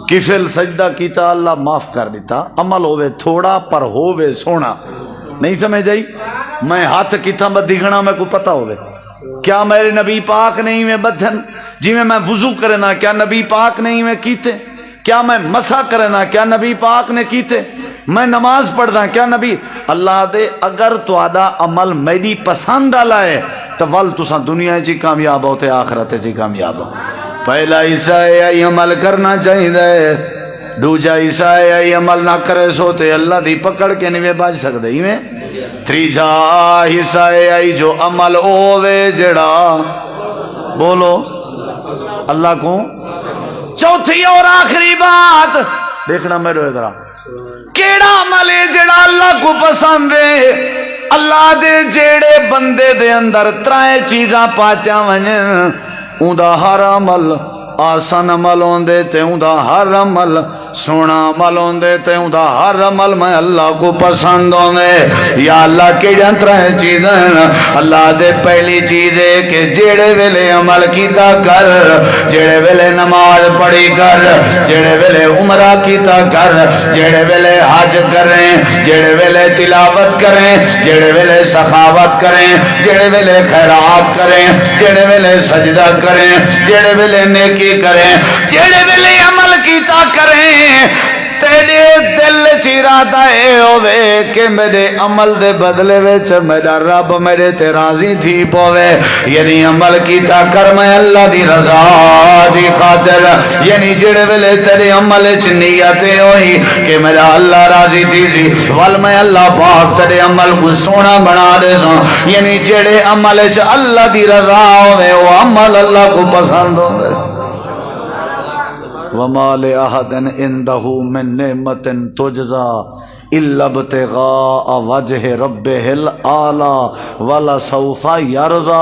کفل سجدہ کیتا اللہ معاف کر دیتا. عمل ہوئے تھوڑا پر ہوئے سونا. نہیں سمجھ آئی؟ میں ہاتھ کیتا بدھگنا میں کو پتہ ہوئے کیا میرے نبی پاک نہیں میں بدھن جی میں وضو کرنا کیا نبی پاک نہیں میں کیتے. کیا میں مسح کرنا کیا نبی پاک نے کیتے. میں نماز پڑھدا کیا نبی. اللہ دے اگر تو آدھا عمل میری پسند آلا ہے تو ول تساں دنیا چی کامیاب ہوتے آخرت چی کامیاب ہو. پہلا حصہ ہے عمل کرنا چاہیے. دوجا حصہ ہے عمل نہ کرے سوتے اللہ دی پکڑ کے نہیں بچ سکتے ہی میں. تیجا حصہ ہے جو عمل ہوے جڑا بولو اللہ کو. چوتھی اور آخری بات دیکھنا میرے ادھر کیڑا عمل ہے جڑا اللہ کو پسند ہے. اللہ دے جیڑے بندے دے اندر 3 چیزاں پاچا ونجن اوندا ہر عمل آسان عمل ہوندے تے اوندا ہر عمل سونا عمل ہوندے تے اوندا ہر عمل میں اللہ کو پسند ہوندے. یا اللہ کیڑیاں 3 چیزاں اللہ دے پہلی چیز ہے کہ جیڑے ویلے عمل کیتا کر جیڑے ویلے نماز پڑھی کر جیڑے ویلے عمرہ کیتا کر جیڑے ویلے حج کریں جیڑے ویلے تلاوت کریں جیڑے ویلے سخاوت کریں جیڑے ویلے خیرات کریں جیڑے ویلے سجدہ کریں جیڑے ویلے نیکی کریں جیڑے ویلے عمل کیتا کریں تیرے دل چیرادہ اے ہوئے کہ میرے عمل دے بدلے وچ میرا رب میرے تے راضی تھی پوے. یعنی عمل کیتا کر میں اللہ دی رضا دی خاطر. یعنی جڑے ویلے تیرے عمل وچ نیت ہوئی کہ میرا اللہ راضی تھی سی ول میں اللہ پاک تیرے عمل کو سونا بنا دے سا. یعنی جڑے عمل وچ اللہ دی رضا ہوے وہ عمل اللہ کو پسند ہوے. وما لأحد عنده من نعمت تجزا الا ابتغاء وجہ ربہ الاعلی ولسوف یرضی.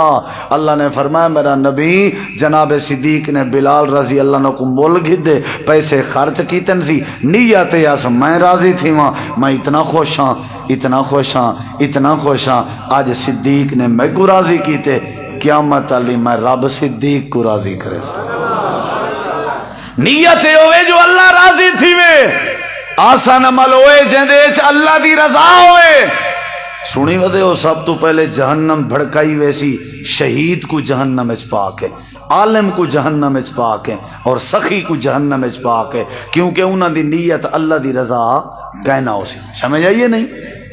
اللہ نے فرمایا میرا نبی جناب صدیق نے بلال رضی اللہ عنہ کو مول گھدے پیسے خرچ کیتن سی نیت یاس میں راضی تھی وہاں میں اتنا خوش ہاں اتنا خوش ہاں اتنا خوش ہاں آج صدیق نے میں کو راضی کیتے قیامت علی میں رب صدیق کو راضی کرے نیت ہوئے جو اللہ راضی تھی وے آسان عمل ہوئے جہندے اللہ دی رضا ہوئے. سنی ودے ہو سب تو پہلے جہنم بھڑکائی ویسی شہید کو جہنم اچ پاک ہے عالم کو جہنم اچ پاک ہے اور سخی کو جہنم اچ پاک ہے کیونکہ انہاں دی نیت اللہ دی رضا کہنا ہو سی. سمجھ آئیے نہیں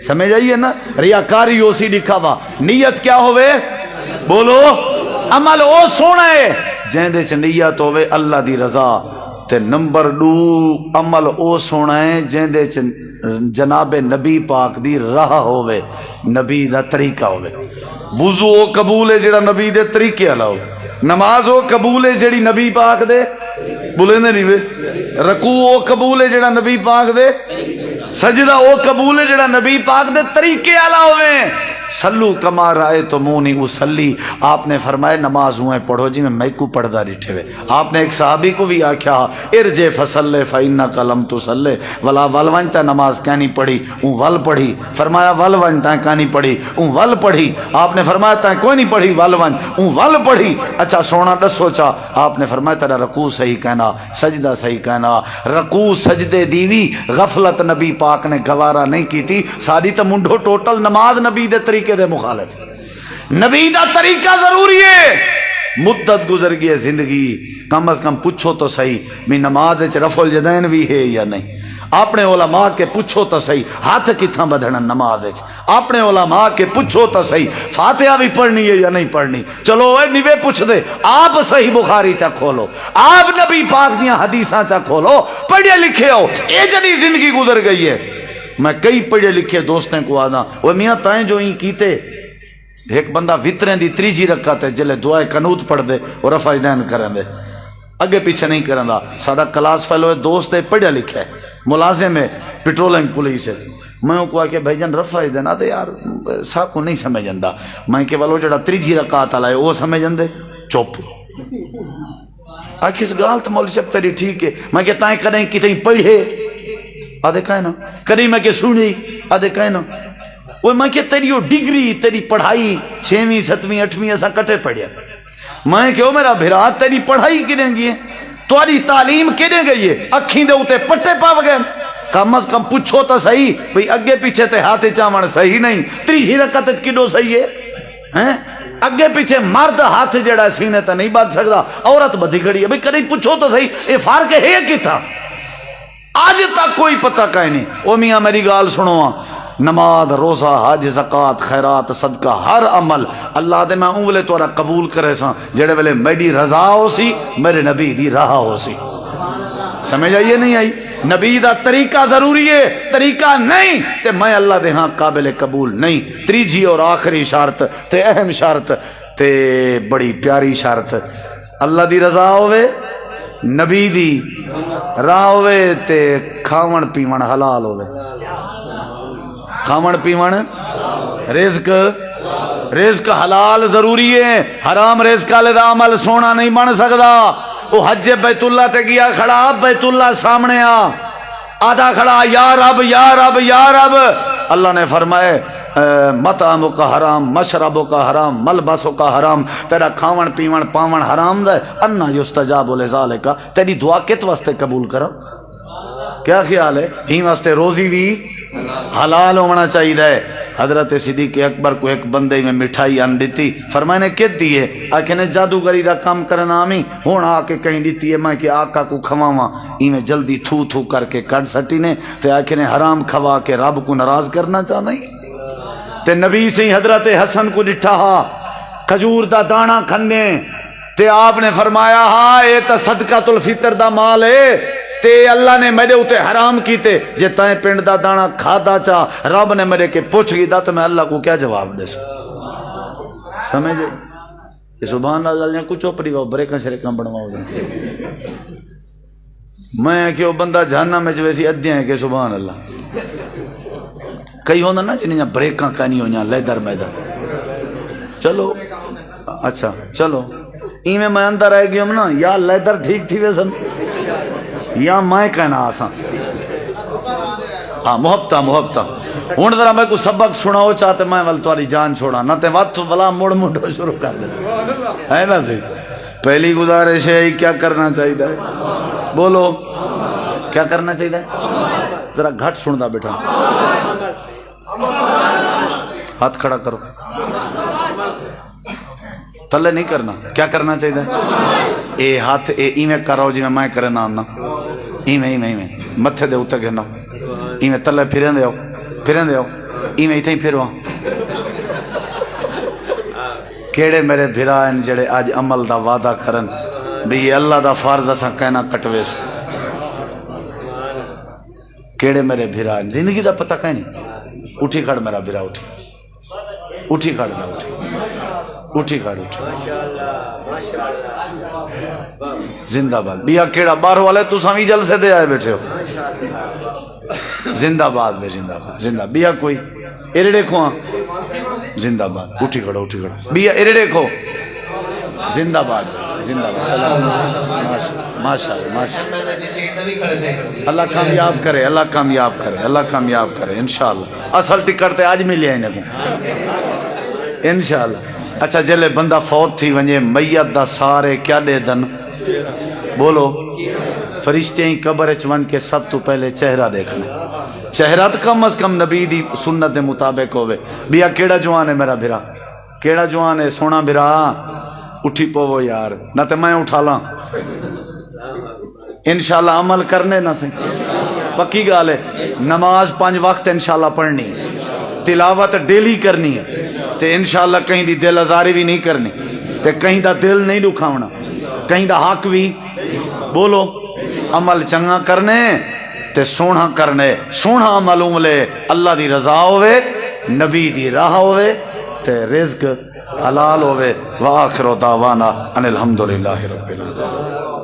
سمجھ آئیے نا ریاکاری ہو سی دکھاوا نیت کیا ہوئے بولو عمل او سونا ہے جہندے چ نیت ہوئے اللہ دی رضا تے نمبر 2 عمل او سونا ہے جہندے چ جناب نبی پاک دی راہ ہوئے نبی دا طریقہ ہوئے. وضو او قبول ہے جڑا نبی دے طریقے والا ہو نماز او قبول ہے جڑی نبی پاک دے بولے نہیں وے رکوع او قبول ہے جڑا نبی پاک دے سجدہ او قبول ہے جڑا نبی پاک دے طریقے والا ہوئے. سلو کما رائے تو مونی اسلی آپ نے فرمایا نماز ہوئے پڑھو جی میں کو پڑھدا رٹھے ہوئے. آپ نے ایک صحابی کو بھی آکھیا ارجے فصلے فإنک لم تصلی ولا ولونتا نماز کہنی پڑھی اون ول پڑھی فرمایا ولونتا کہنی پڑھی اون ول پڑھی. آپ نے فرمایا تا کوئی نہیں پڑھی ولون اون ول پڑھی. اچھا سونا دسو چا آپ نے فرمایا تیرا رکوع صحیح کہنا سجدہ صحیح کہنا رکوع سجدے دیوی غفلت نبی پاک نے گوارا نہیں کی تھی ساری تو منڈو ٹوٹل نماز نبی دے طریقے دے مخالف نبی دا طریقہ ضروری ہے. مدت گزر گئی ہے زندگی کم از کم پوچھو تو صحیح میں نماز وچ رفع الیدین بھی ہے یا نہیں. اپنے علماء کے پوچھو تو صحیح ہاتھ کتھاں بدھنا نماز وچ اپنے علماء کے پوچھو تو صحیح فاتحہ بھی پڑھنی ہے یا نہیں پڑھنی. چلو اے نیوے پوچھ دے آپ صحیح بخاری چا کھولو آپ نبی پاک دیاں حدیثاں چا کھولو پڑھے لکھے ہو اے جڑی زندگی گزر گئی ہے. میں کئی پڑھے لکھے دوستیں کو آنا وہ میاں تائیں جو ہی کیتے ایک بندہ وطریں دی تریجی رکھا تے جلے دعائے قنوت پڑھ دے اور رفع دین کریں دے اگے پیچھے نہیں کریں دا. سارا کلاس فیلو دوست ہے پڑھے لکھے ملازم ہے پیٹرولنگ پولیس ہے. میں کو کہ بھائی جان رفع دین آتے یار صاحب کو نہیں سمجھندا میں کہ والو جڑا تریجی رکعت والا ہے وہ سمجھن دے چپ آکھس گالت مولوی صاحب تیری ٹھیک ہے میں کہ تائیں کریں کتیں پڑھے آدھے کہیں نا کری میں کہ سنی آدھے کہیں نا وہ میں کہ تیری وہ ڈگری تیری پڑھائی 6ویں 7ویں 8ویں ایسا کٹے پڑھیا میں کہ میرا بھرا تیری پڑھائی کدیں گئی ہے تاری تعلیم کدیں گئی ہے اکھیں دے اوتے پٹے پا گئے کم از کم پوچھو تو صحیح بھئی اگے پیچھے تے ہاتھ چاون صحیح نہیں تریجی رکعت کڈو صحیح ہے اگے پیچھے مرد ہاتھ جڑا سینے تے نہیں باندھ سکدا عورت بدھی کھڑی ہے بھئی کدی پوچھو تو صحیح اے فرق ہے کتھا آج تک کوئی پتہ کہیں نہیں. او میاں میری گال سنو نماز روزہ حج زکات خیرات صدقہ ہر عمل اللہ دے میں اونلے تورا قبول کرے سا جڑے ویلے میری رضا ہو سی میرے نبی دی راہ ہو سی. سمجھ آئیے نہیں آئی نبی دا طریقہ ضروری ہے طریقہ نہیں تے میں اللہ دے ہاں قابل قبول نہیں. تریجی اور آخری شرط تے اہم شرط تے بڑی پیاری شرط اللہ دی رضا ہوئے نبی دی راہ ہوئے تے کھاون پیون حلال ہوئے. کھاون پیون رزق حلال ضروری ہے. حرام رزق والے دا عمل سونا نہیں بن سکدا. وہ حج بیت اللہ تے گیا کھڑا بیت اللہ سامنے آدھا کھڑا یا رب یا رب یا رب. اللہ نے فرمائے مطعمو کا حرام مشربو کا حرام ملبسو کا حرام تیرا کھاون پیون پاون حرام دے انا یستجاب لذالک تیری دعا کت واسطے قبول کرو. کیا خیال ہے ہی واسطے روزی بھی حلال ہونا چاہیے. حضرت صدیق اکبر کو ایک بندے میں مٹھائی ان دیتی فرمایا نے کت دی ہے آکھے نے جادوگری دا کام کرنا آمی ہون آ کے کہیں دیتی ہے میں کہ آقا کو کھواواں میں جلدی تھو تھو کر کے کٹ سٹی نے تے آکھے نے حرام کھوا کے رب کو ناراض کرنا چاہنا ہی تے نبی سے حضرت حسن کو ڈٹھا کھجور دا دانا کھنے تے آپ نے فرمایا ہاں اے تا صدقۃ الفطر دا مال ہے تے اللہ نے میرے اوتے حرام کیتے جے تائیں پنڈ دا دانا کھادا چا رب نے میرے کے پوچھ گیا تو میں اللہ کو کیا جواب دے سمجھے کہ سبحان اللہ کچھ اوپری وہ بریکاں شریکاں بنواؤ دیں میں کہ وہ بندہ جہنم میں ویسی ادھے ہیں کہ سبحان اللہ کئی ہونا نا جنہیں بریکاں کہنی ہوئی لیدر میدر چلو اچھا چلو ایویں میں اندر آئے گی ہم نا یا لیدر ٹھیک تھی ویسن یا میں کہنا آسان ہاں محبتہ ہوں ذرا میں کو سبق سناؤ چاہتے میں ول تاری جان چھوڑا نہ تے وقت بلا مڑ مڑ شروع کر دے ہے نا سی پہلی گزارش ہے کیا کرنا چاہیے بولو کیا کرنا چاہیے ذرا گھٹ سندا بیٹا ہاتھ کھڑا کرو تلے نہیں کرنا کیا کرنا چاہیے اے ہاتھ اے ایویں کرو جی میں کرے نام نا ایویں متھے دے اوتے گھنا ایویں تلے پھرن دے آؤ ایویں ایتھے ہی پھرواں کیڑے میرے بھرا ہیں جڑے آج عمل دا وعدہ کرن بھی یہ اللہ دا فرض اساں کہنا کٹوے کیڑے میرے بھرا ہیں زندگی دا پتہ کہیں نہیں اٹھی کھڑ میرا بھرا اٹھی کھڑ زندہ باد بیا کیڑا باہر والے تو سامی جلسے دے آئے بیٹھے ہو زندہ باد بے زندہ بیا کوئی ایرڑے کھواں زندہ باد اٹھی کھڑو بیا ایرڑے کھو زندہ باد ماشاءاللہ اللہ کامیاب کرے انشاءاللہ اصل ٹکٹ تے آج ملیا ہی نہ انشاءاللہ اچھا جلے بندہ فوت تھی ونجے میت دا سارے کیا دے دن بولو فرشتے ہی قبر چون کے سب تو پہلے چہرہ دیکھنا چہرہ تو کم از کم نبی دی سنت دے مطابق ہوئے بیا کیڑا جوان ہے میرا بھرا کیڑا جوان ہے سونا بھرا اٹھی پوو یار نہ تے میں اٹھا لاں انشاءاللہ عمل کرنے نہ سے پکی گال ہے نماز 5 وقت انشاءاللہ پڑھنی تلاوت ڈیلی کرنی ہے تے انشاءاللہ کہیں دی دل ازاری بھی نہیں کرنی تے کہیں دا دل نہیں دکھاونا کہیں دا حق بھی بولو عمل چنگا کرنے تے سونا کرنے سونا عمل عملے اللہ دی رضا ہوئے نبی دی راہ ہوئے تے رزق حلال ہوئے وآخر دعوانا ان الحمدللہ رب العالمین